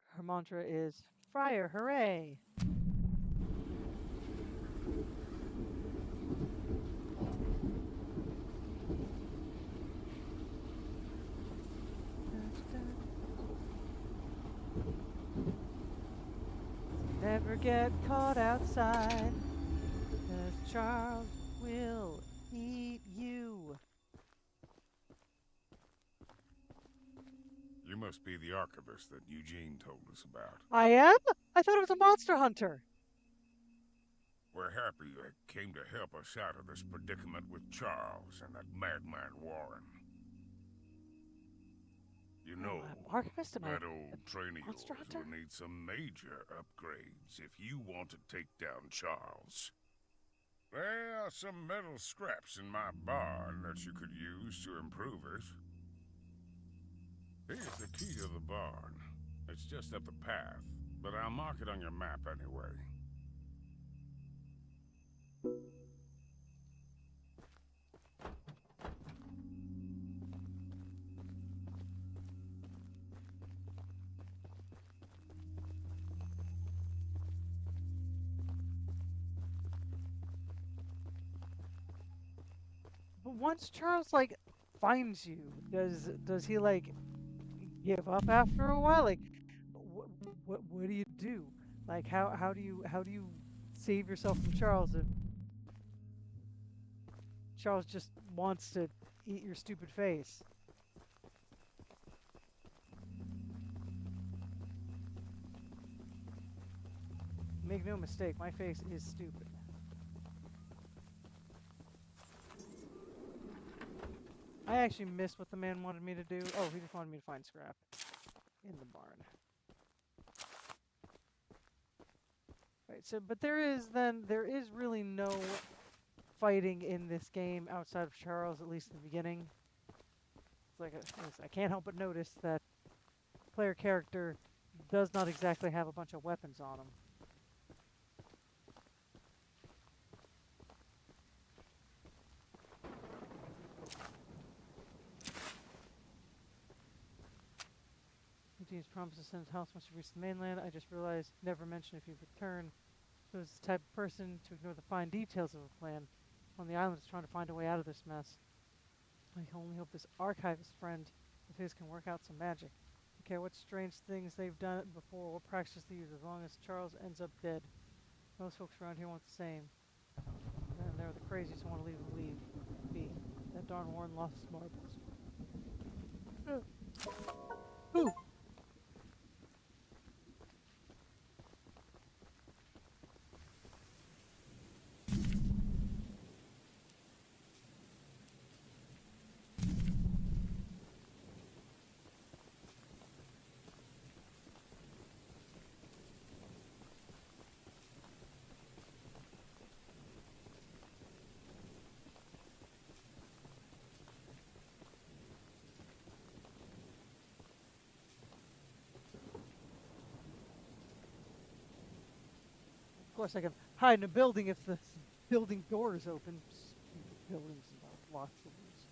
Her mantra is, "Fire, hooray!" Never get caught outside, 'cause Charles will eat you. You must be the archivist that Eugene told us about. I am? I thought it was a monster hunter. We're happy you came to help us out of this predicament with Charles and that madman Warren. You know, Archivist, am I that old train of Monster yours Hunter? will need some major upgrades if you want to take down Charles. There are some metal scraps in my barn that you could use to improve it. Here's the key to the barn. It's just up the path, but I'll mark it on your map anyway. But once Charles like finds you, does he like give up after a while? Like, what what do you do? Like, how do you save yourself from Charles if Charles just wants to eat your stupid face? Make no mistake, my face is stupid. I actually missed what the man wanted me to do. Oh, he just wanted me to find scrap in the barn. Right, so but there is really no fighting in this game outside of Charles, at least in the beginning. It's like I can't help but notice that player character does not exactly have a bunch of weapons on him. Eugenia's promise to send his house once you reach the mainland. I just realized never mention if you return. So it's the type of person to ignore the fine details of a plan. On the island is trying to find a way out of this mess. I can only hope this archivist friend of his can work out some magic. I don't care what strange things they've done before or what practices they use, as long as Charles ends up dead. Most folks around here want the same. And they're the crazies who want to be. That darn Warren lost his marbles. Ooh. Of course, I can hide in a building if the building door is open. Stupid buildings and locked doors.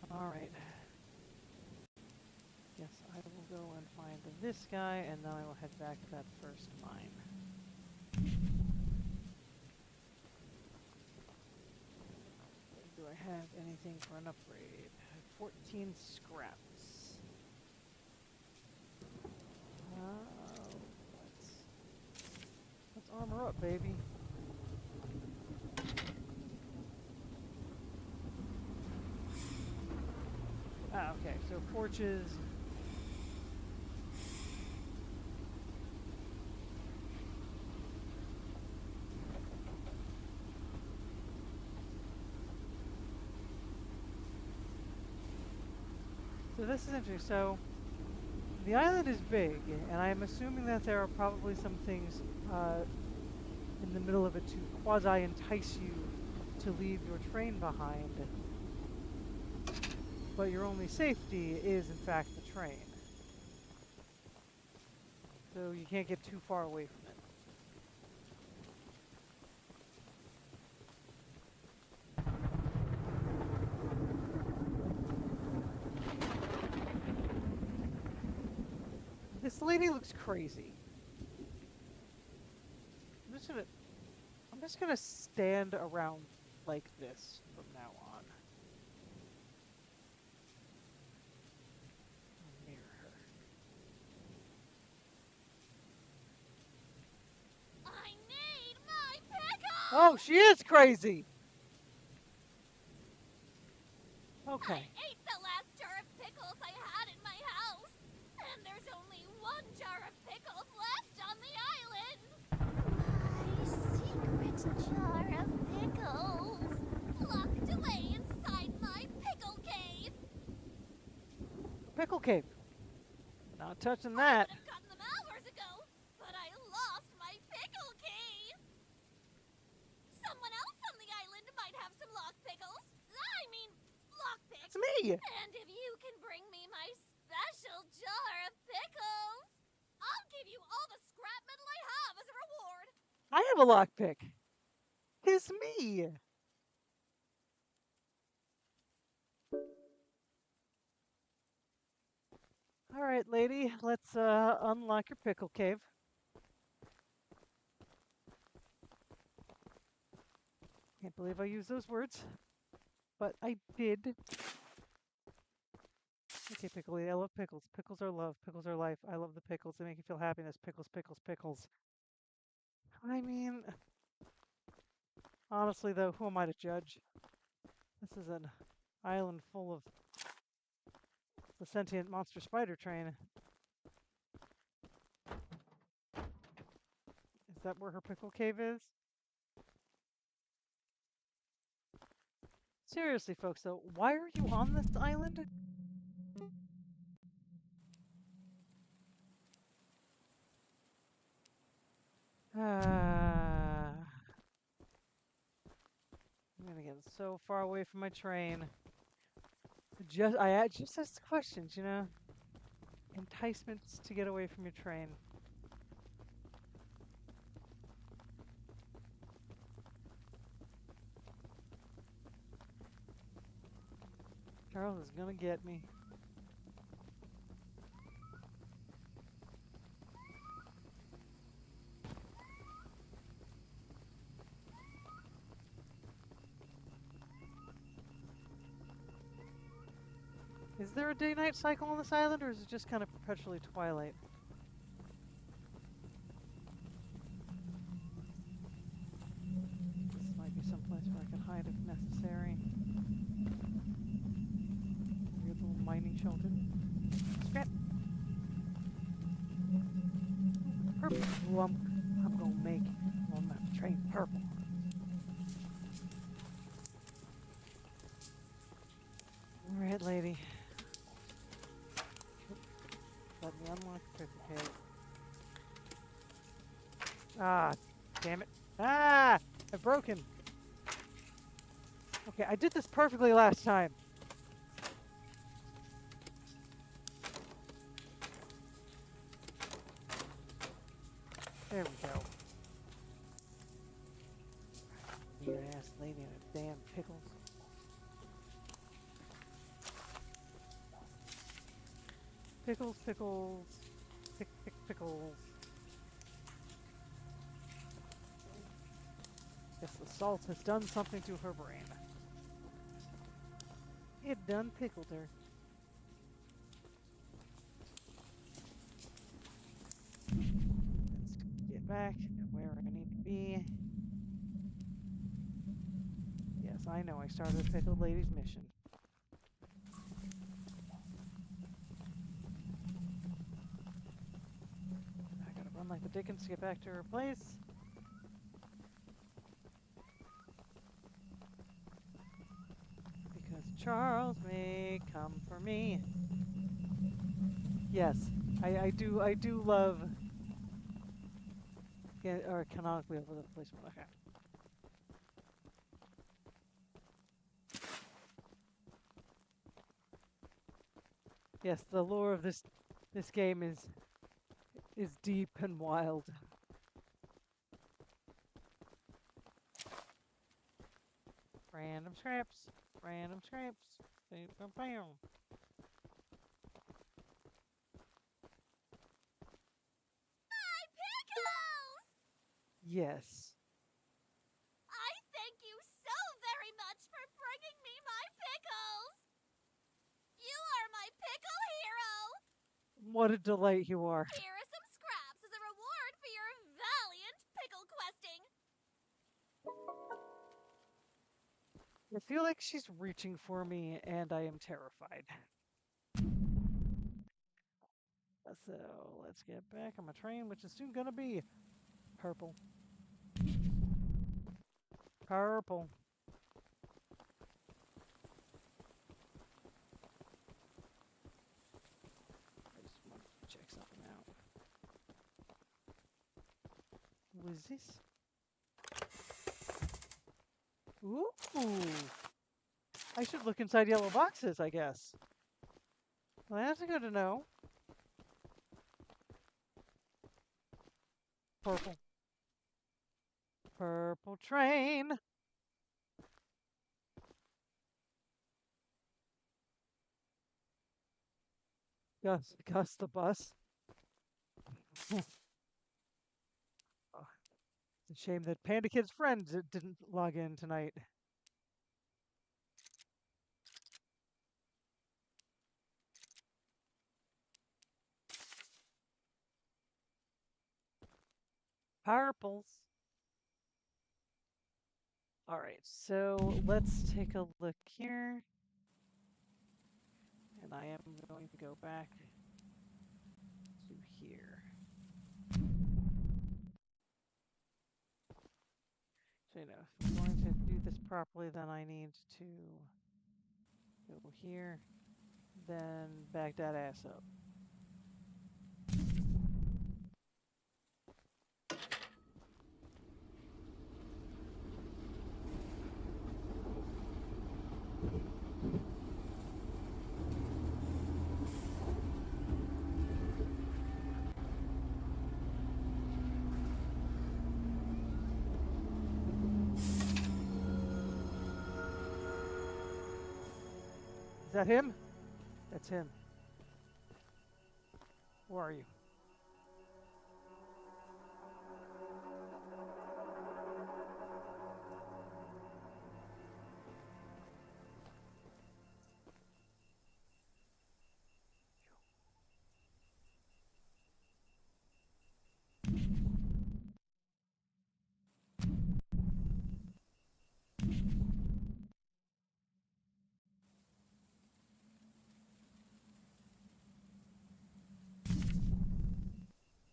Alright. Yes, I will go and find this guy, and then I will head back to that first mine. Do I have anything for an upgrade? I have 14 scraps. Let's armor up, baby. Okay, so porches. So this is interesting. So the island is big, and I'm assuming that there are probably some things in the middle of it to quasi entice you to leave your train behind. But your only safety is, in fact, the train. So you can't get too far away from it. This lady looks crazy. I'm just gonna stand around like this from now on. I'll mirror her. I need my pickle! Oh, she is crazy! Okay. I ate the last jar of pickles I had in my house, and there's only one jar of pickles left on the island. My secret jar of pickles. pickle cave. Not touching I that. would have gotten them hours ago, but I lost my pickle cave. Someone else on the island might have some lock pickles. I mean, lockpicks. It's me. And if you can bring me my special jar of pickles, I'll give you all the scrap metal I have as a reward. I have a lockpick. It's me. All right, lady. Let's unlock your pickle cave. Can't believe I used those words, but I did. Okay, Pickle, I love pickles. Pickles are love. Pickles are life. I love the pickles. They make you feel happiness. Pickles, pickles, pickles. I mean, honestly, though, who am I to judge? This is an island full of the sentient monster spider train. Is that where her pickle cave is? Seriously, folks, though, why are you on this island? I'm gonna get so far away from my train. I just asked questions, you know? Enticements to get away from your train. Charles is gonna get me. Is there a day-night cycle on this island, or is it just kind of perpetually twilight? This might be someplace where I can hide if necessary. Weird little mining shelter. Scrap! Purple! Ooh, I'm gonna make my train purple. Alright, lady. Let me unlock the pickle cave. Ah, damn it. Ah! I've broken. Okay, I did this perfectly last time. There we go. Weird ass lady and her damn pickles. Pickles, pickles. Pickles. Guess the salt has done something to her brain. It done pickled her. Let's get back to where I need to be. Yes, I know I started a pickled lady's mission. I gotta run like the dickens to get back to her place. Because Charles may come for me. Yes, I do love. Yeah, or canonically over the placement. Okay. Yes, the lore of this game is deep and wild. Random scraps. Random scraps. Bam, bam, bam. My pickles! Yes. I thank you so very much for bringing me my pickles! You are my pickle hero! What a delight you are. Here are some scraps as a reward for your valiant pickle questing. I feel like she's reaching for me, and I am terrified. So, let's get back on my train, which is soon gonna be purple. Purple. is this? Ooh. I should look inside yellow boxes, I guess. Well, that's good to know. Purple. Purple train. Gus the bus. Oh, it's a shame that Panda Kid's friends didn't log in tonight. Purples. All right, so let's take a look here. And I am going to go back to here. So, if I'm going to do this properly, then I need to go here, then back that ass up. Is that him? That's him. Where are you?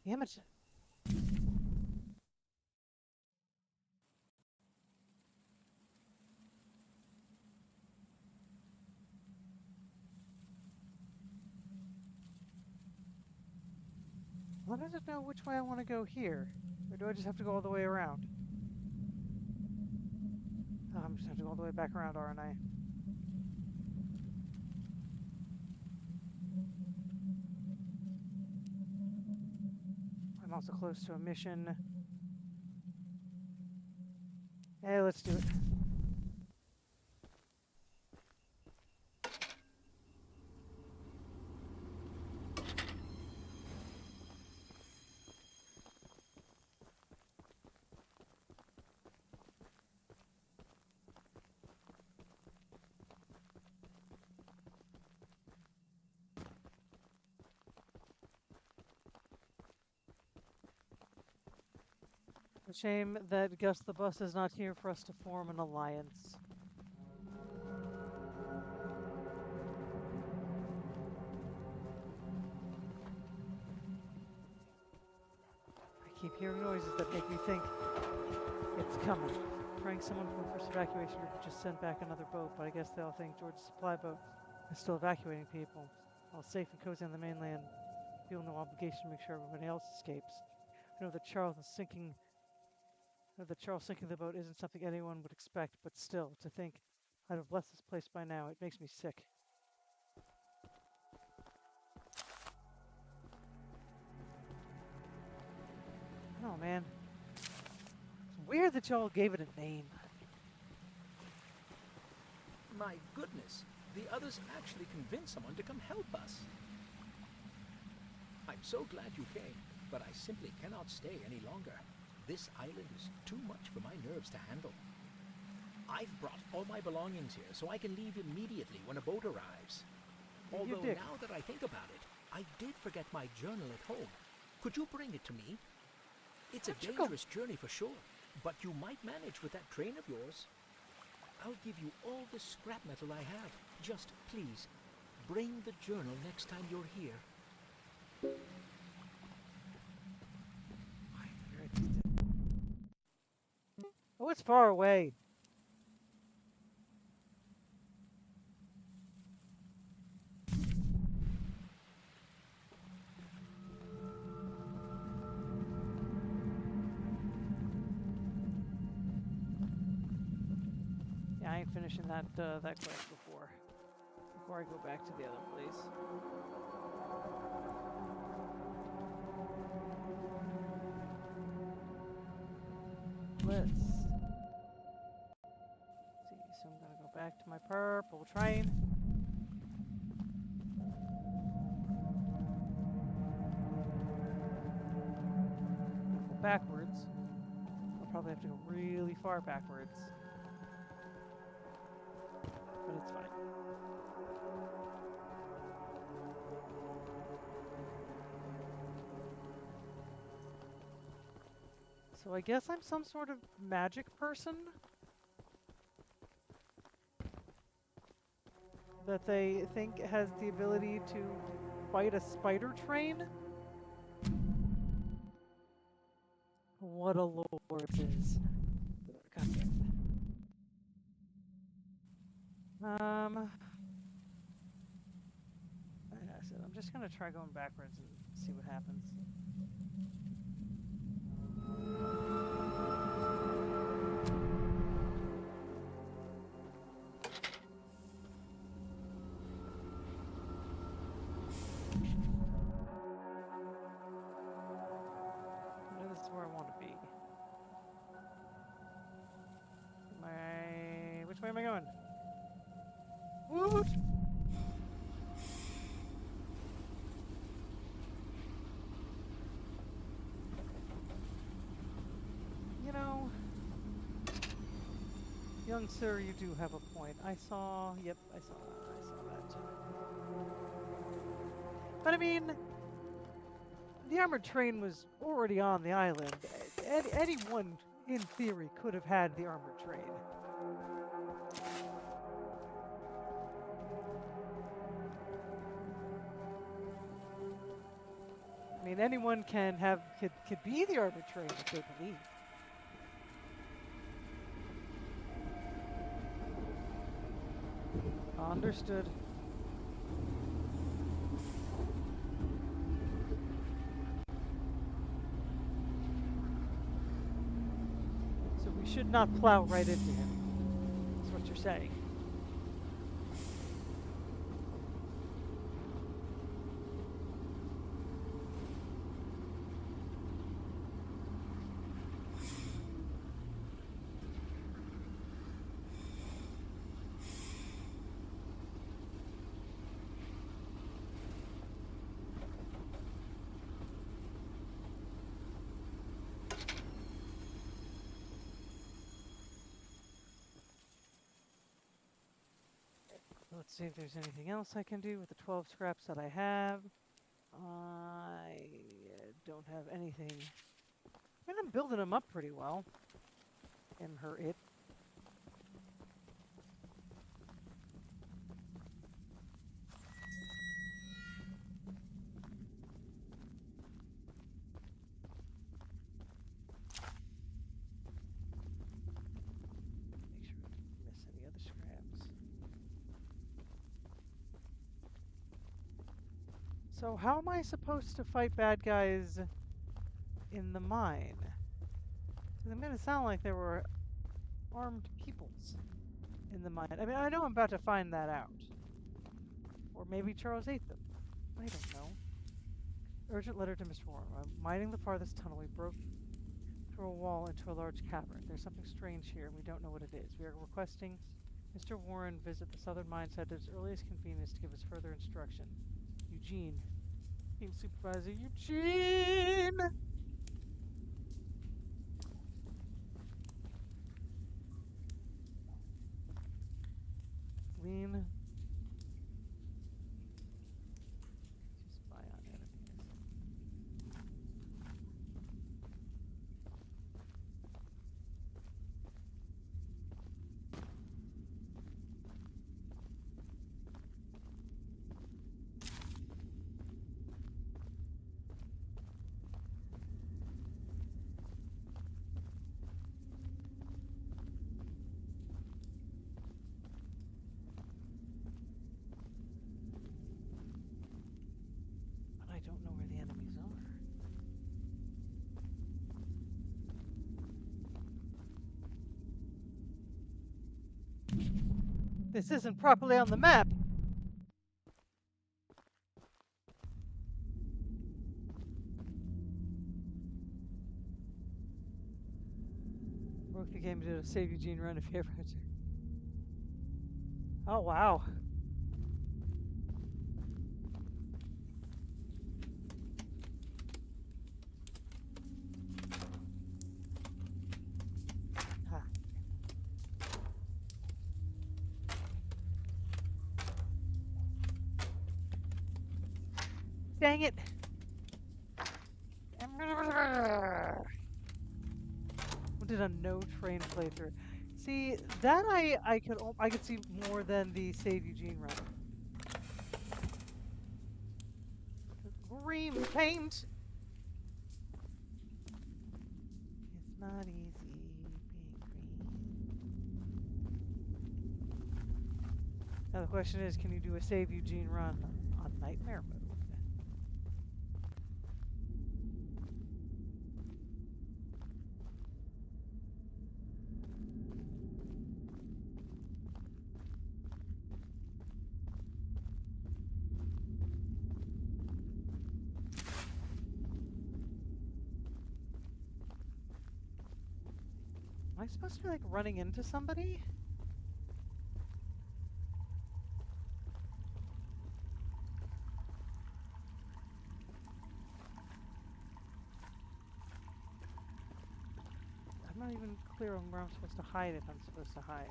Damn it. Why does it know which way I want to go here? Or do I just have to go all the way around? Oh, I'm just have to go all the way back around, aren't I? I'm also close to a mission. Hey, let's do it. A shame that Gus the Bus is not here for us to form an alliance. I keep hearing noises that make me think it's coming. Praying someone from the first evacuation group would just send back another boat, but I guess they all think George's supply boat is still evacuating people. All safe and cozy on the mainland. Feel no obligation to make sure everybody else escapes. I know that Charles sinking the boat isn't something anyone would expect, but still, to think I'd have left this place by now, it makes me sick. Oh man. It's weird that y'all gave it a name. My goodness, the others actually convinced someone to come help us. I'm so glad you came, but I simply cannot stay any longer. This island is too much for my nerves to handle. I've brought all my belongings here so I can leave immediately when a boat arrives. Although now that I think about it, I did forget my journal at home. Could you bring it to me? It's a dangerous journey for sure, but you might manage with that train of yours. I'll give you all the scrap metal I have. Just please, bring the journal next time you're here. Oh, it's far away. trying finishing that quest before I go back to the other place. Let's see. So I'm gonna go back to my purple train. Go backwards. I'll probably have to go really far backwards. But it's fine. So I guess I'm some sort of magic person that they think has the ability to fight a spider train. What a lord this is. God damn it. Like I said, I'm just gonna try going backwards and see what happens. This is where I want to be. Which way am I going? Woot! You know, young sir, you do have a point. Yep, I saw that. But I mean, the armored train was already on the island. Anyone, in theory, could have had the armored train. I mean, anyone could be the armored train if they believe. Understood. So we should not plow right into him. That's what you're saying. Let's see if there's anything else I can do with the 12 scraps that I have. I don't have anything. I mean, I'm building them up pretty well. It. Make sure I don't miss any other scraps. So how am I supposed to fight bad guys in the mine? Because it made it sound like there were armed peoples in the mine. I mean, I know I'm about to find that out. Or maybe Charles ate them. I don't know. Urgent letter to Mr. Warren. I'm mining the farthest tunnel. We broke through a wall into a large cavern. There's something strange here, and we don't know what it is. We are requesting Mr. Warren visit the southern mine site at his earliest convenience to give us further instruction. Eugene. Team Supervisor Eugene! Lean. Just spy on enemies. I don't know where the enemies are. This isn't properly on the map. Broke the game to do a save Eugene run if you ever had to. Oh, wow. Ah. Dang it. Did a no train playthrough. See, that I could see more than the Save Eugene run. Green paint. It's not easy being green. Now the question is, can you do a Save Eugene run on Nightmare mode? Am I supposed to be like running into somebody? I'm not even clear on where I'm supposed to hide if I'm supposed to hide.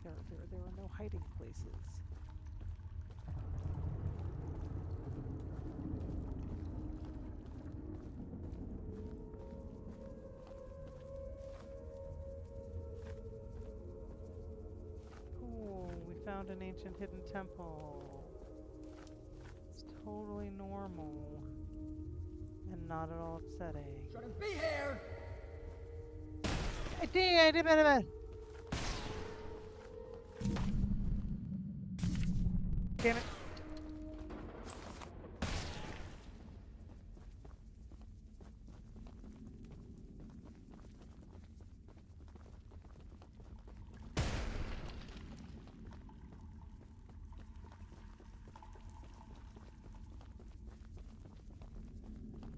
There are no hiding places. Cool, we found an ancient hidden temple. It's totally normal and not at all upsetting. Shouldn't be here! I did. Damn it.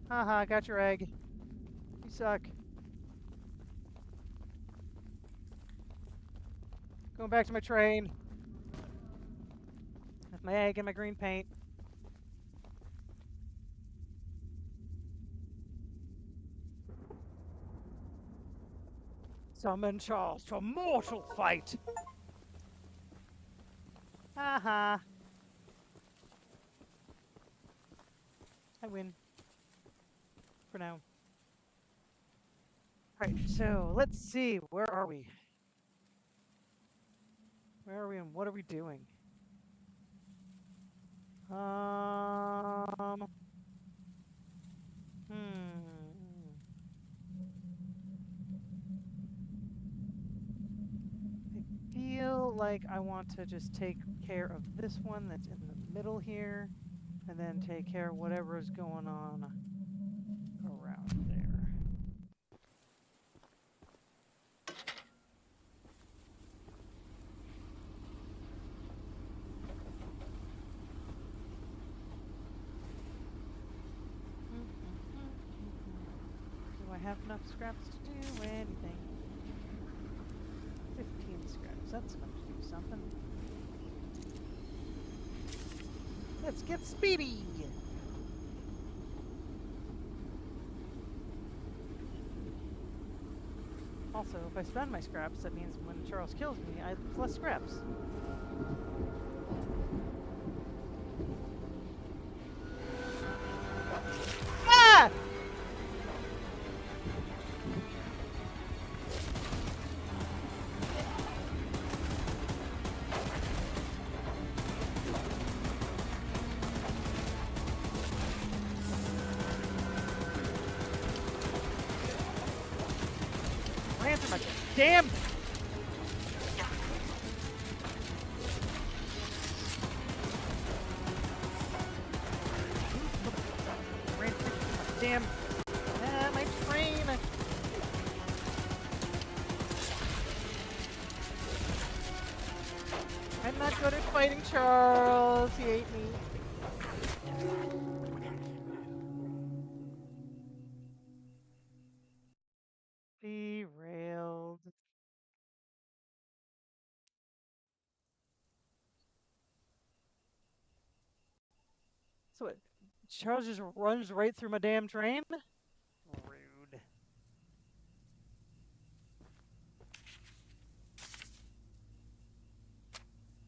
Haha, got your egg. You suck. Going back to my train. With my egg and my green paint. Summon Charles to a mortal fight. Haha. I win. For now. Alright, so let's see. Where are we? Where are we and what are we doing? I feel like I want to just take care of this one that's in the middle here, and then take care of whatever is going on around there. Do I have enough scraps to do anything? 15 scraps, that's enough to do something. Let's get speedy! Also, if I spend my scraps, that means when Charles kills me, I lose less scraps. Ah! Ran through my damn. Ran through my damn. My train. fighting Charles. He ate me. Derailed. So what? Charles just runs right through my damn train? Rude.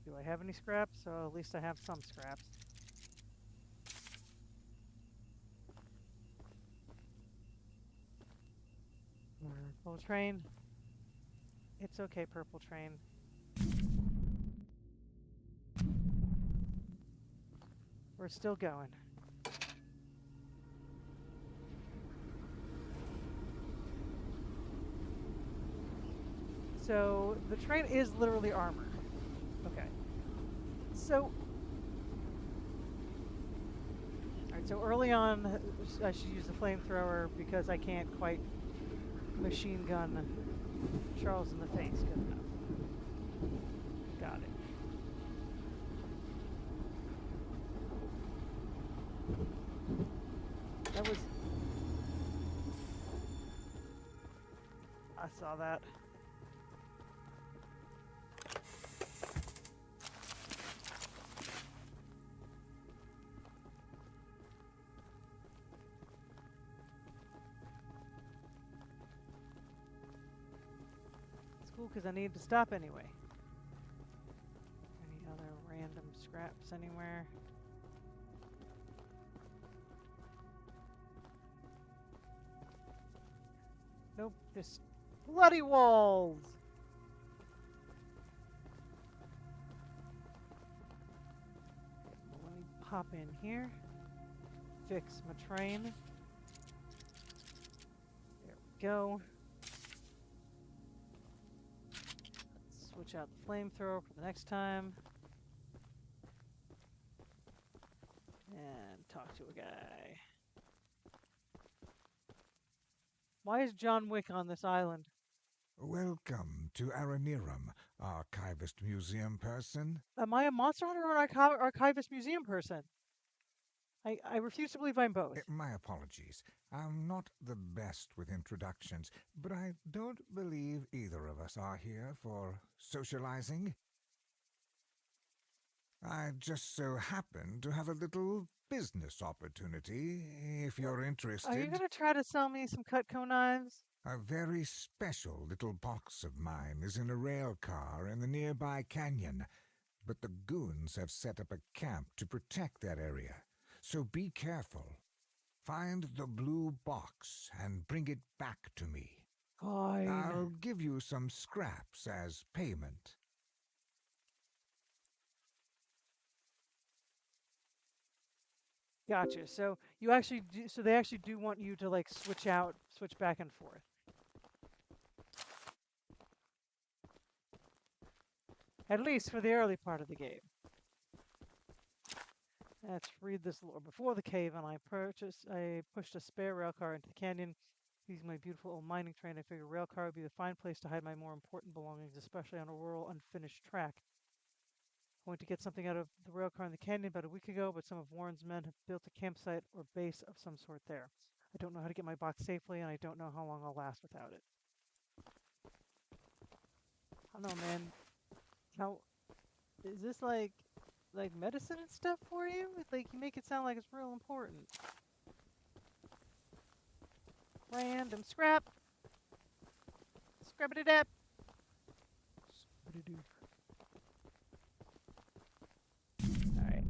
Do I have any scraps? So at least I have some scraps. Purple train. It's okay, purple train. We're still going. So the train is literally armored. Okay. So, alright, so early on, I should use the flamethrower because I can't quite machine gun Charles in the face good enough. Got it. That was... I saw that. It's cool because I need to stop anyway. Any other random scraps anywhere? Nope, just bloody walls! Let me pop in here. Fix my train. There we go. Let's switch out the flamethrower for the next time. And talk to a guy. Why is John Wick on this island? Welcome to Aranirum, Archivist Museum person. Am I a Monster Hunter or an Archivist Museum person? I refuse to believe I'm both. My apologies. I'm not the best with introductions, but I don't believe either of us are here for socializing. I just so happen to have a little business opportunity, if you're interested. Are you going to try to sell me some Cutco knives? A very special little box of mine is in a rail car in the nearby canyon, but the goons have set up a camp to protect that area, so be careful. Find the blue box and bring it back to me. Fine. I'll give you some scraps as payment. Gotcha. So you actually do, so they actually do want you to like switch back and forth. At least for the early part of the game. Let's read this lore. Before the cave, and I pushed a spare railcar into the canyon. Using my beautiful old mining train, I figured a railcar would be the fine place to hide my more important belongings, especially on a rural, unfinished track. I went to get something out of the railcar in the canyon about a week ago, but some of Warren's men have built a campsite or base of some sort there. I don't know how to get my box safely, and I don't know how long I'll last without it. I don't know, man. How is this like medicine and stuff for you? Like you make it sound like it's real important. Random scrap. Scrap-a-doo-dap. Scrap-a-doo-doo. Alright.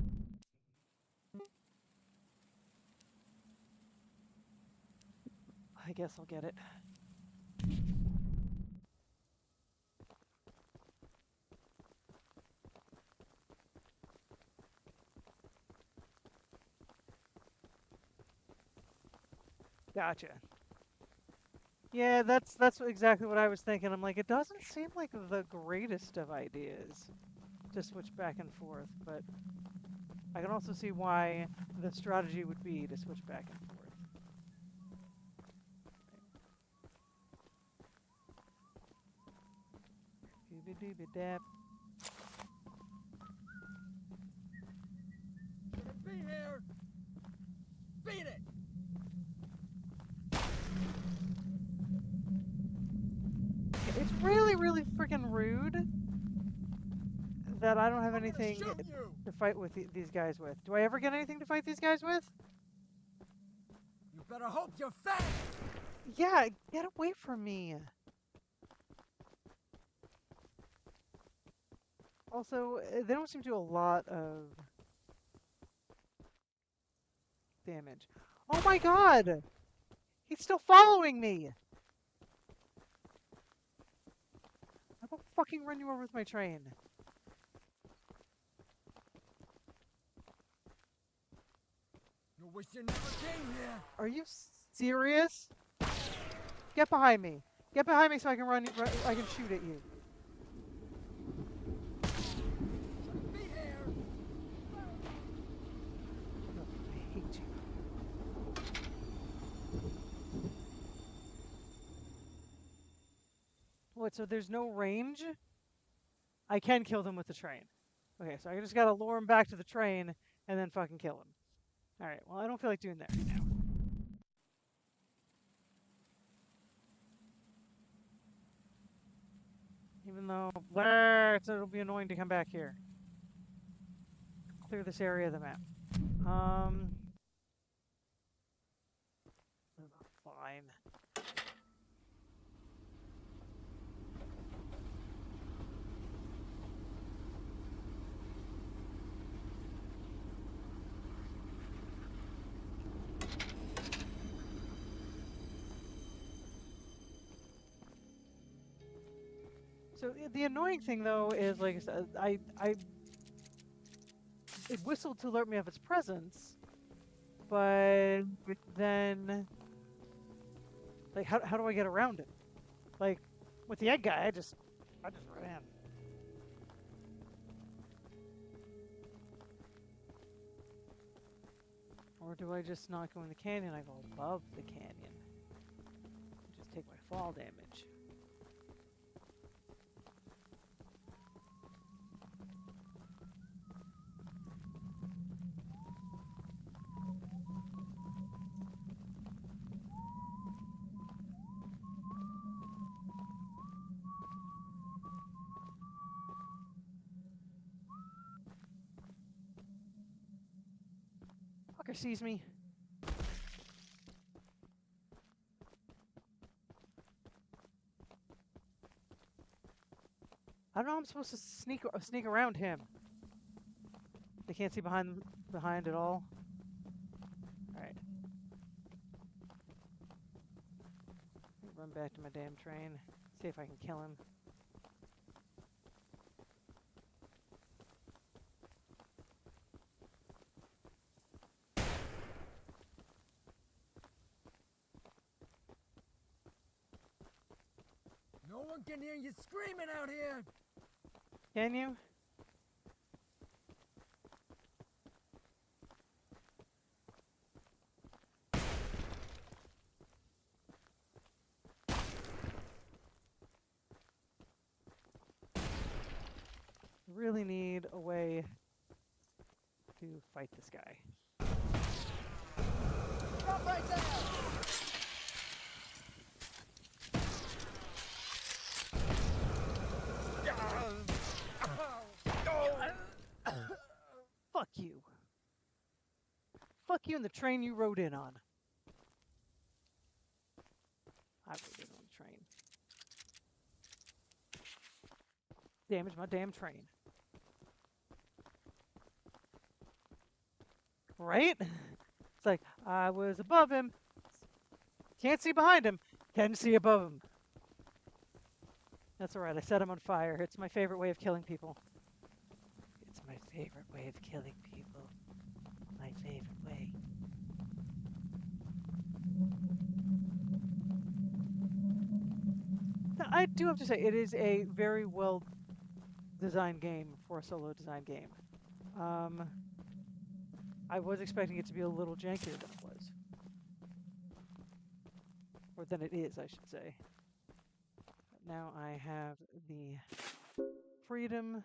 I guess I'll get it. Gotcha. Yeah, that's exactly what I was thinking. I'm like, it doesn't seem like the greatest of ideas to switch back and forth, but I can also see why the strategy would be to switch back and forth. Doobie-doobie-dap. that I don't have anything to fight with these guys with. Do I ever get anything to fight these guys with? You better hope you're fat! Yeah, get away from me. Also, they don't seem to do a lot of damage. Oh my god! He's still following me! I will fucking run you over with my train. You wish you never came here! Are you serious? Get behind me. Get behind me so I can I can shoot at you. Be here! I hate you. What, so there's no range? I can kill them with the train. Okay, so I just gotta lure him back to the train and then fucking kill him. Alright, well, I don't feel like doing that right now. Even though it'll be annoying to come back here. Clear this area of the map. Fine. So the annoying thing though is, like I said, it whistled to alert me of its presence, but then, like, how do I get around it? Like, with the egg guy, I just ran. Or do I just not go in the canyon? I go above the canyon. Just take my fall damage. Fucker sees me. I don't know how I'm supposed to sneak around him. They can't see behind at all. All right. Run back to my damn train. See if I can kill him. No one can hear you screaming out here! Can you? Really need a way to fight this guy. Stop right there! Fuck you. Fuck you and the train you rode in on. I rode in on the train. Damage my damn train. Right? It's like, I was above him. Can't see behind him. Can see above him. That's alright, I set him on fire. It's my favorite way of killing people. It's my favorite way of killing people. My favorite way. Now, I do have to say, it is a very well designed game for a solo design game. I was expecting it to be a little jankier than it was. Or than it is, I should say. But now I have the freedom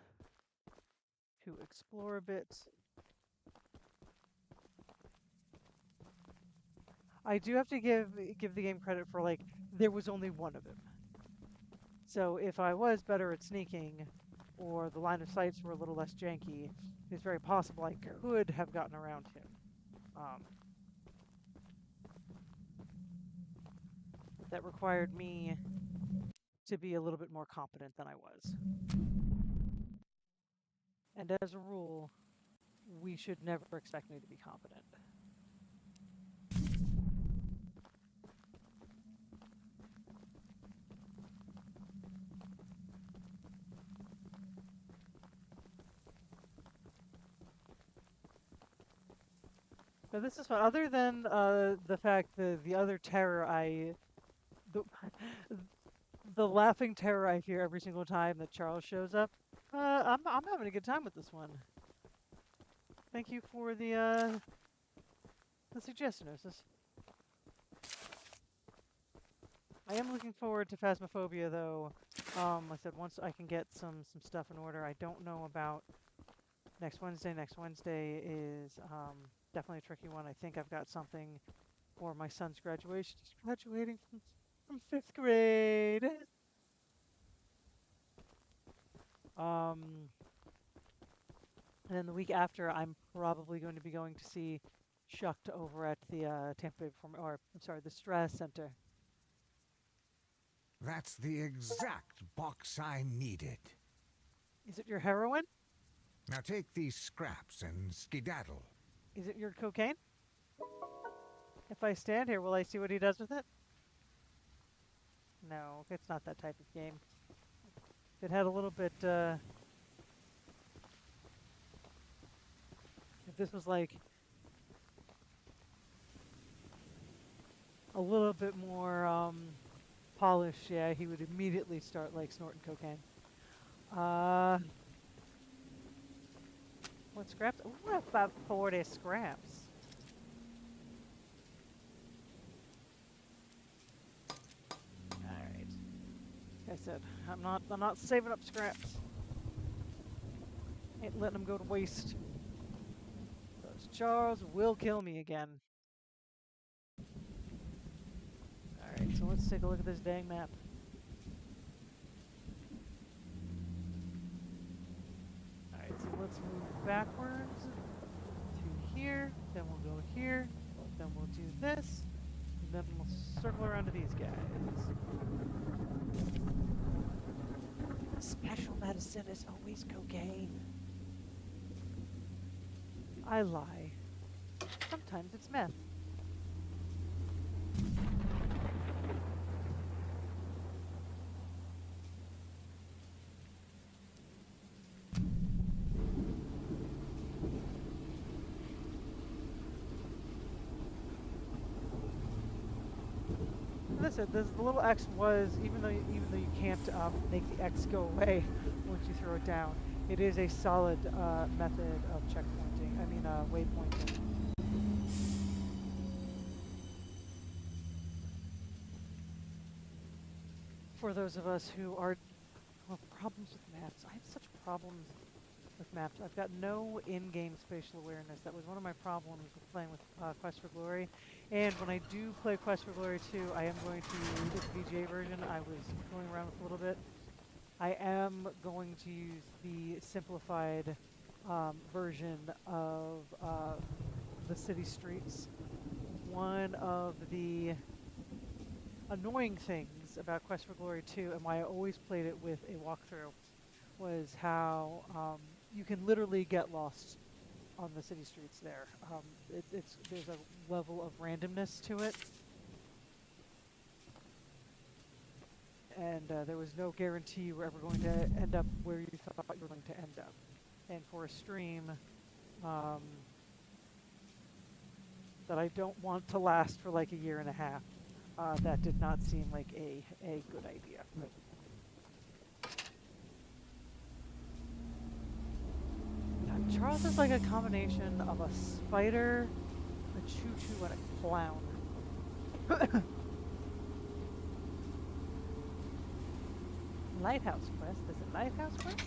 to explore a bit. I do have to give the game credit for, like, there was only one of him. So if I was better at sneaking, or the line of sights were a little less janky, it's very possible I could have gotten around him. But that required me to be a little bit more competent than I was. And as a rule, we should never expect me to be competent. So this is fun. Other than the fact that the other terror the, the laughing terror I fear every single time that Charles shows up, I'm having a good time with this one. Thank you for the suggestion, Osis. I am looking forward to Phasmophobia, though. Like I said, once I can get some stuff in order. I don't know about next Wednesday. Next Wednesday is definitely a tricky one. I think I've got something for my son's graduation. He's graduating from 5th grade. And then the week after, I'm probably going to be going to see Shucked over at the Tampa Bay the Stress Center. That's the exact box I needed. Is it your heroin? Now take these scraps and skedaddle. Is it your cocaine? If I stand here, will I see what he does with it? No, it's not that type of game. It had a little bit, if this was like a little bit more polished, yeah, he would immediately start like snorting cocaine. What scraps? Ooh, about 40 scraps. Alright. Like I said, I'm not saving up scraps. Ain't letting them go to waste. Because Charles will kill me again. Alright, so let's take a look at this dang map. Alright, so let's move backwards to here, then we'll go here, then we'll do this, and then we'll circle around to these guys. Special medicine is always cocaine. I lie. Sometimes it's meth. Listen, the little X was, even though you can't make the X go away once you throw it down, it is a solid method of checkpointing. I mean, waypointing. For those of us who have problems with maps, I have such problems with maps. I've got no in-game spatial awareness. That was one of my problems with playing with Quest for Glory. And when I do play Quest for Glory 2, I am going to, the VGA version I was going around with a little bit, I am going to use the simplified version of the city streets. One of the annoying things about Quest for Glory 2 and why I always played it with a walkthrough was how you can literally get lost on the city streets there. There's a level of randomness to it. And there was no guarantee you were ever going to end up where you thought you were going to end up. And for a stream that I don't want to last for like a year and a half, that did not seem like a good idea. God, Charles is like a combination of a spider, a choo-choo, and a clown. Lighthouse quest? Is it lighthouse quest?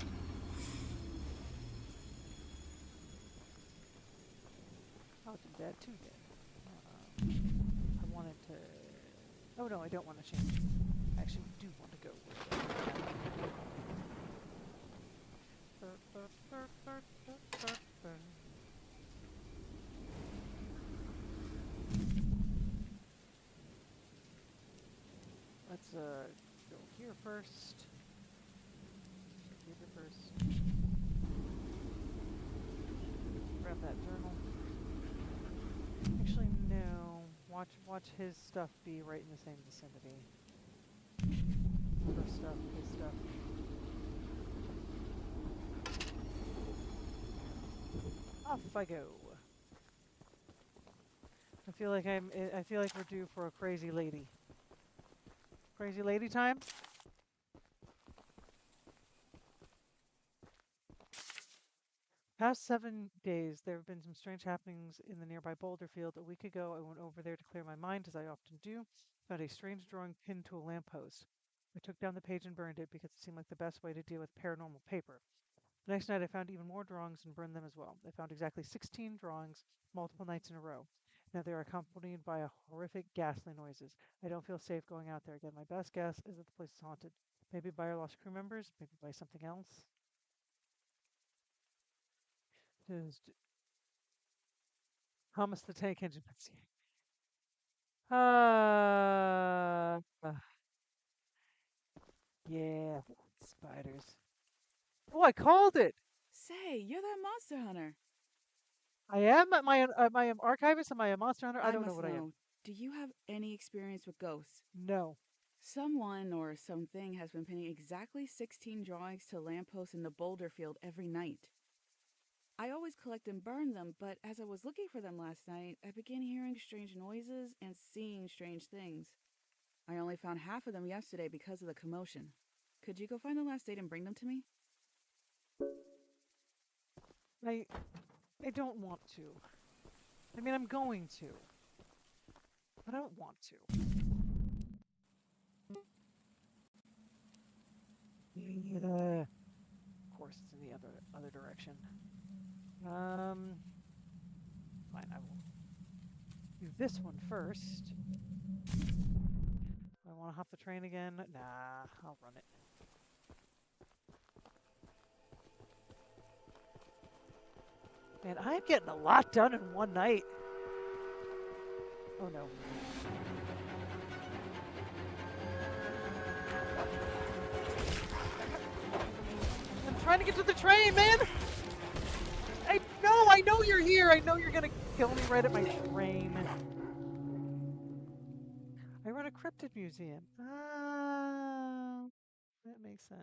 I'll do that too then. I wanted to... Oh no, I don't want to change. I actually do want to go with it. Let's go here first. Here first. Grab that journal. Actually, no. Watch his stuff be right in the same vicinity. Her stuff, his stuff. Off I go. I feel like we're due for a crazy lady. Crazy lady time? Past 7 days, there have been some strange happenings in the nearby boulder field. A week ago, I went over there to clear my mind, as I often do. Found a strange drawing pinned to a lamppost. I took down the page and burned it because it seemed like the best way to deal with paranormal paper. The next night, I found even more drawings and burned them as well. I found exactly 16 drawings, multiple nights in a row. Now they are accompanied by horrific, ghastly noises. I don't feel safe going out there again. My best guess is that the place is haunted. Maybe by our lost crew members, maybe by something else. Just hummus the tank engine. Yeah, spiders. Oh, I called it. Say, you're that monster hunter. I am. Am I an archivist? Am I a monster hunter? I don't know must what I am. Do you have any experience with ghosts? No. Someone or something has been pinning exactly 16 drawings to lampposts in the boulder field every night. I always collect and burn them, but as I was looking for them last night, I began hearing strange noises and seeing strange things. I only found half of them yesterday because of the commotion. Could you go find the last date and bring them to me? I don't want to. I mean, I'm going to. But I don't want to. Of course, it's in the other direction. Fine, I will do this one first. Do I want to hop the train again? Nah, I'll run it. Man, I'm getting a lot done in one night. Oh no. I'm trying to get to the train, man! I know you're here! I know you're gonna kill me right at my train. I run a cryptid museum. Ah, that makes sense.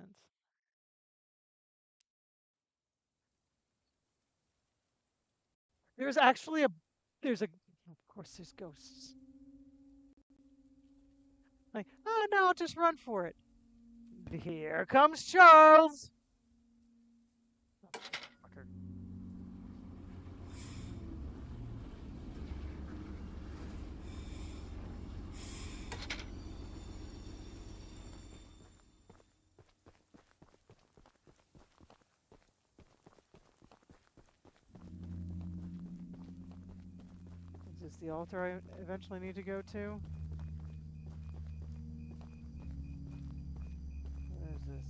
There's actually of course there's ghosts. Like, oh no, I'll just run for it. Here comes Charles! Fucker. Is this the altar I eventually need to go to? What is this?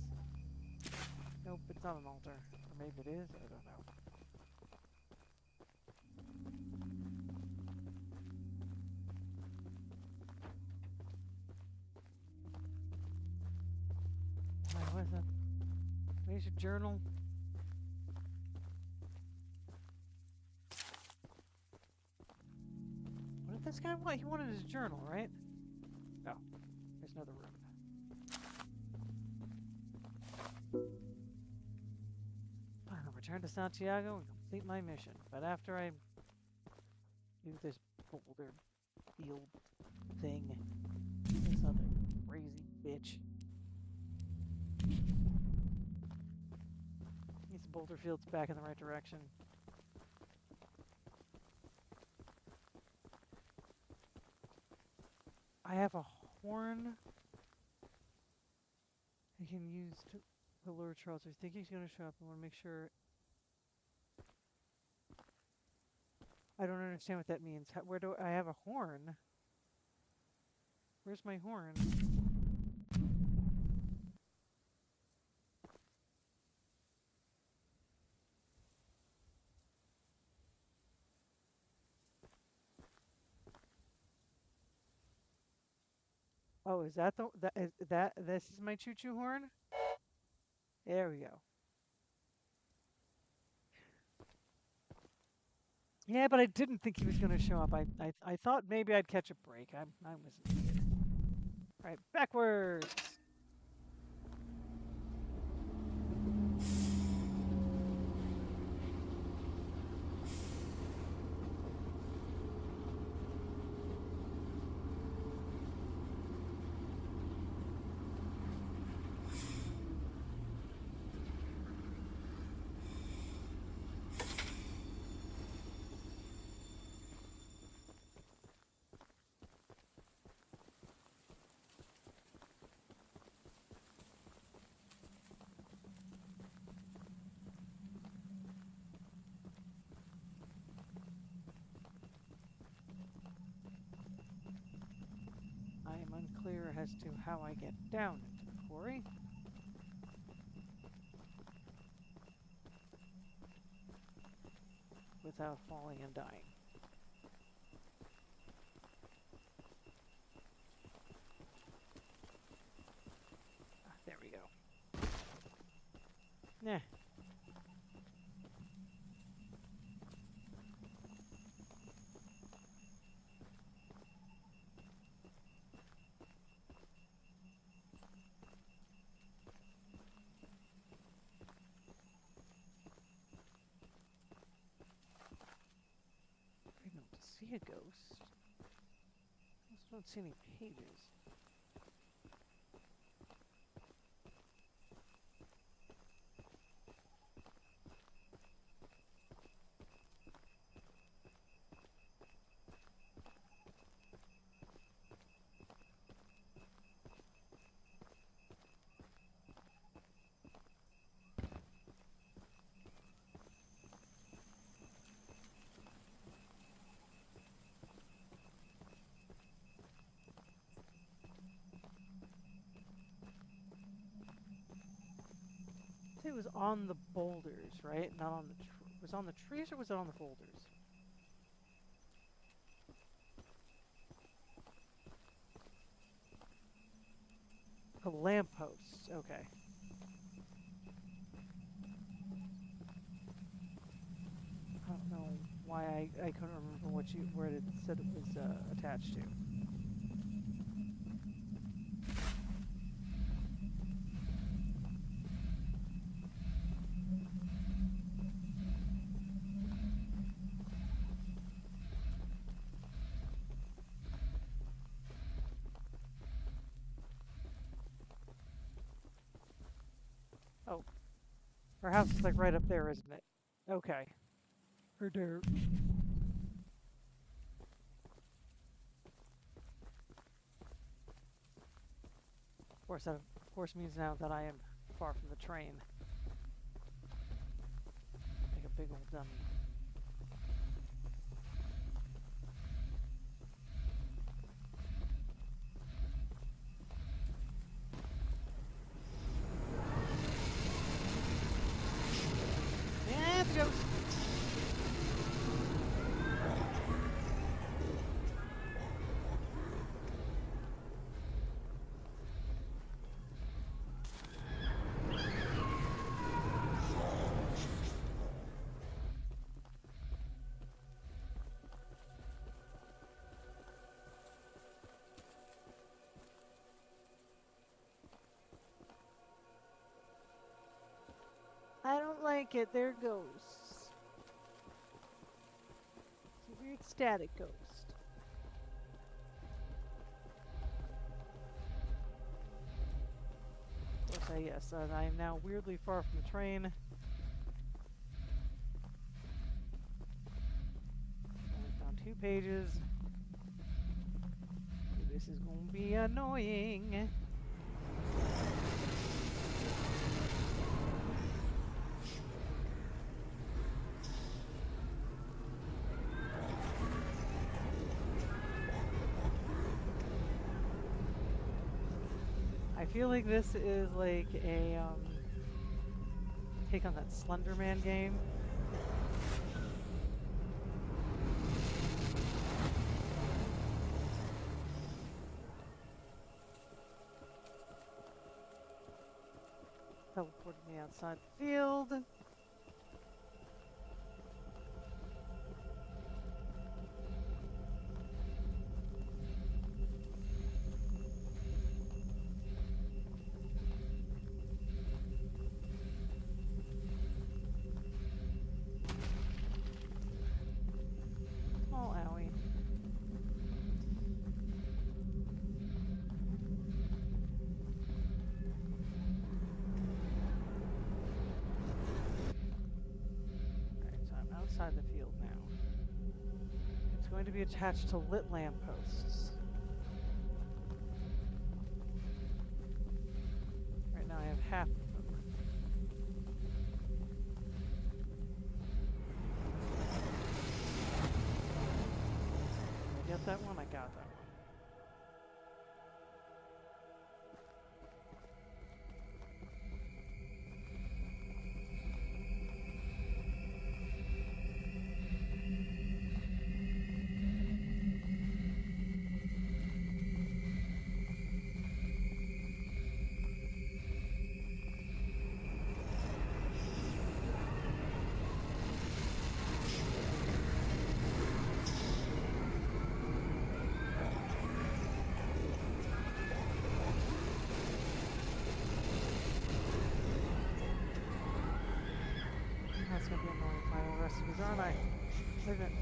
Nope, it's not an altar. Or maybe it is, I don't know. What is that? Where's your journal? What did this guy want? He wanted his journal, right? No. There's another room. I'll return to Santiago and complete my mission. But after I do this boulder field thing, this other crazy bitch. These boulder fields back in the right direction. I have a horn I can use to lure Charles. I think he's going to show up. I want to make sure. I don't understand what that means. Where do I have a horn? Where's my horn? Oh, is that this is my choo-choo horn? There we go. Yeah, but I didn't think he was going to show up. I thought maybe I'd catch a break. I was an idiot. All right, backwards. I am unclear as to how I get down into the quarry. Without falling and dying. Ah, there we go. Nah. I don't see a ghost. I also don't see any pages. It was on the boulders, right? Not on the was it on the trees or was it on the boulders? The lampposts. Okay. I don't know why I couldn't remember where it said it was attached to. Oh, perhaps it's like right up there, isn't it? Okay. For dirt. Of course, that of course means now that I am far from the train. Like a big old dummy. Yeah, the ghost. I don't like it. They're ghosts. It's a weird static ghost. Of course, yes, I am now weirdly far from the train. Only found 2 pages. This is gonna be annoying. I feel like this is like a take on that Slender Man game. teleported me outside the field. Oh, owie. Alright, so I'm outside the field now. It's going to be attached to lit lampposts. Right now I have half of them. Did I get that one? I got that one. That's gonna be annoying if I rest of these, aren't I? Wait a minute.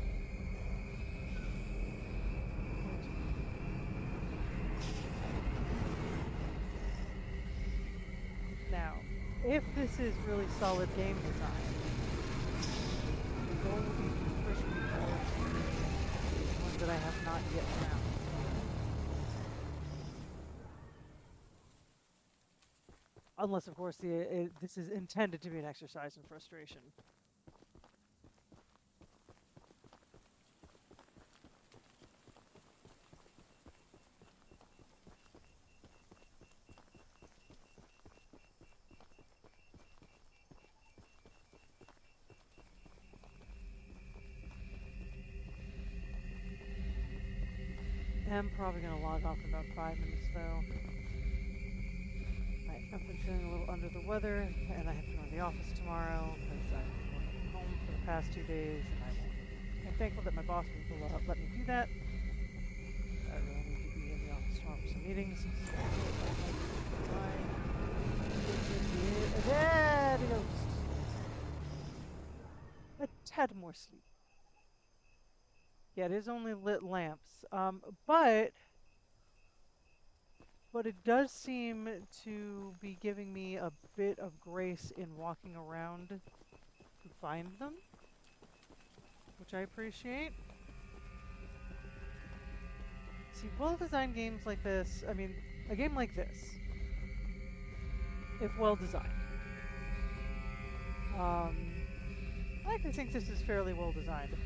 Now, if this is really solid game design, the goal will be to push me towards the ones that I have not yet found. Unless, of course, this is intended to be an exercise in frustration. I'm probably going to log off in about 5 minutes, though. I've been feeling a little under the weather, and I have to go to the office tomorrow because I've been working from home for the past 2 days, and I won't. I'm thankful that my boss will let me do that. I really need to be in the office tomorrow for some meetings. Adios. A tad more sleep. Yeah, it is only lit lamps, but it does seem to be giving me a bit of grace in walking around to find them, which I appreciate. See, well-designed games like this, I mean, a game like this, if well-designed, I actually think this is fairly well-designed.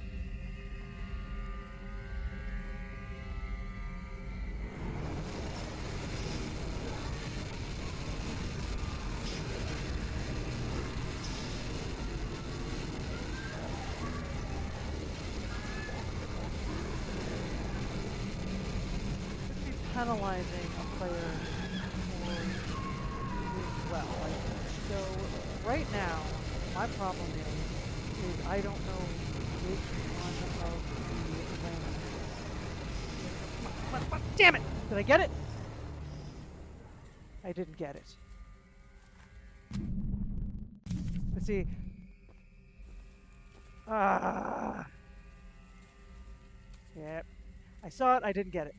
Penalizing a player for doing well. So right now, my problem is I don't know which one of the lanes. Come on, damn it! Did I get it? I didn't get it. Let's see. Yep. I saw it, I didn't get it.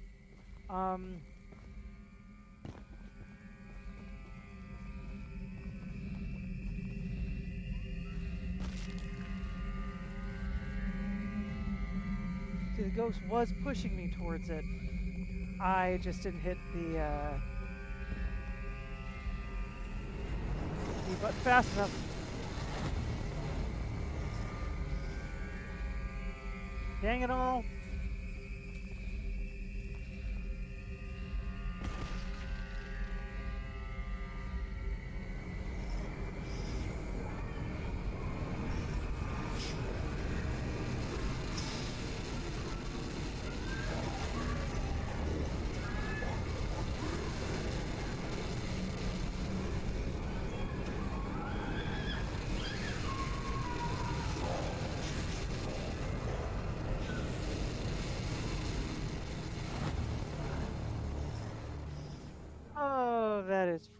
See, the ghost was pushing me towards it. I just didn't hit the button fast enough. Dang it all.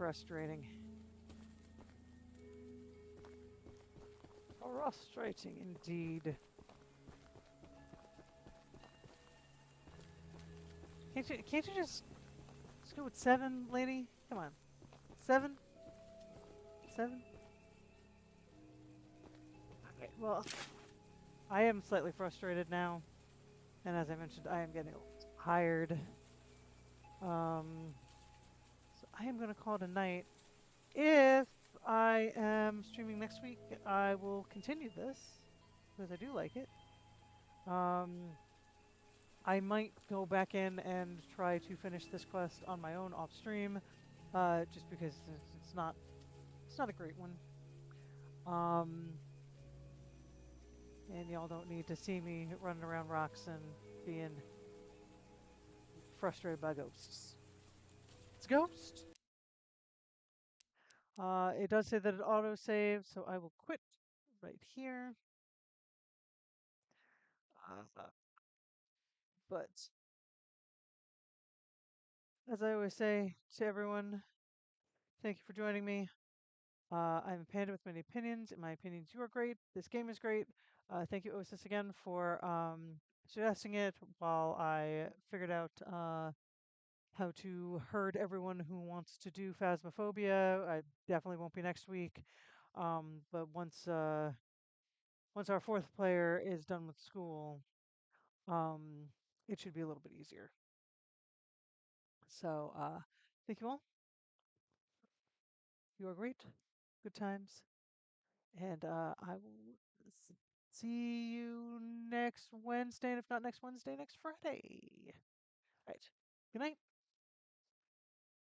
frustrating. Frustrating indeed. Can't you just go with 7, lady? Come on. 7? 7? Okay, well, I am slightly frustrated now. And as I mentioned, I am getting a little tired. So I am going to call it a night. If I am streaming next week, I will continue this because I do like it. I might go back in and try to finish this quest on my own off stream, just because it's not a great one. And y'all don't need to see me running around rocks and being frustrated by ghosts. It's a ghost. It does say that it auto saves, so I will quit right here. But as I always say to everyone, thank you for joining me. I'm a panda with many opinions. In my opinions, you are great. This game is great. Thank you, Osis, again for suggesting it while I figured out how to herd everyone who wants to do Phasmophobia. I definitely won't be next week. But once our fourth player is done with school, it should be a little bit easier. So thank you all. You are great. Good times. And I will see you next Wednesday. And if not next Wednesday, next Friday. All right. Good night.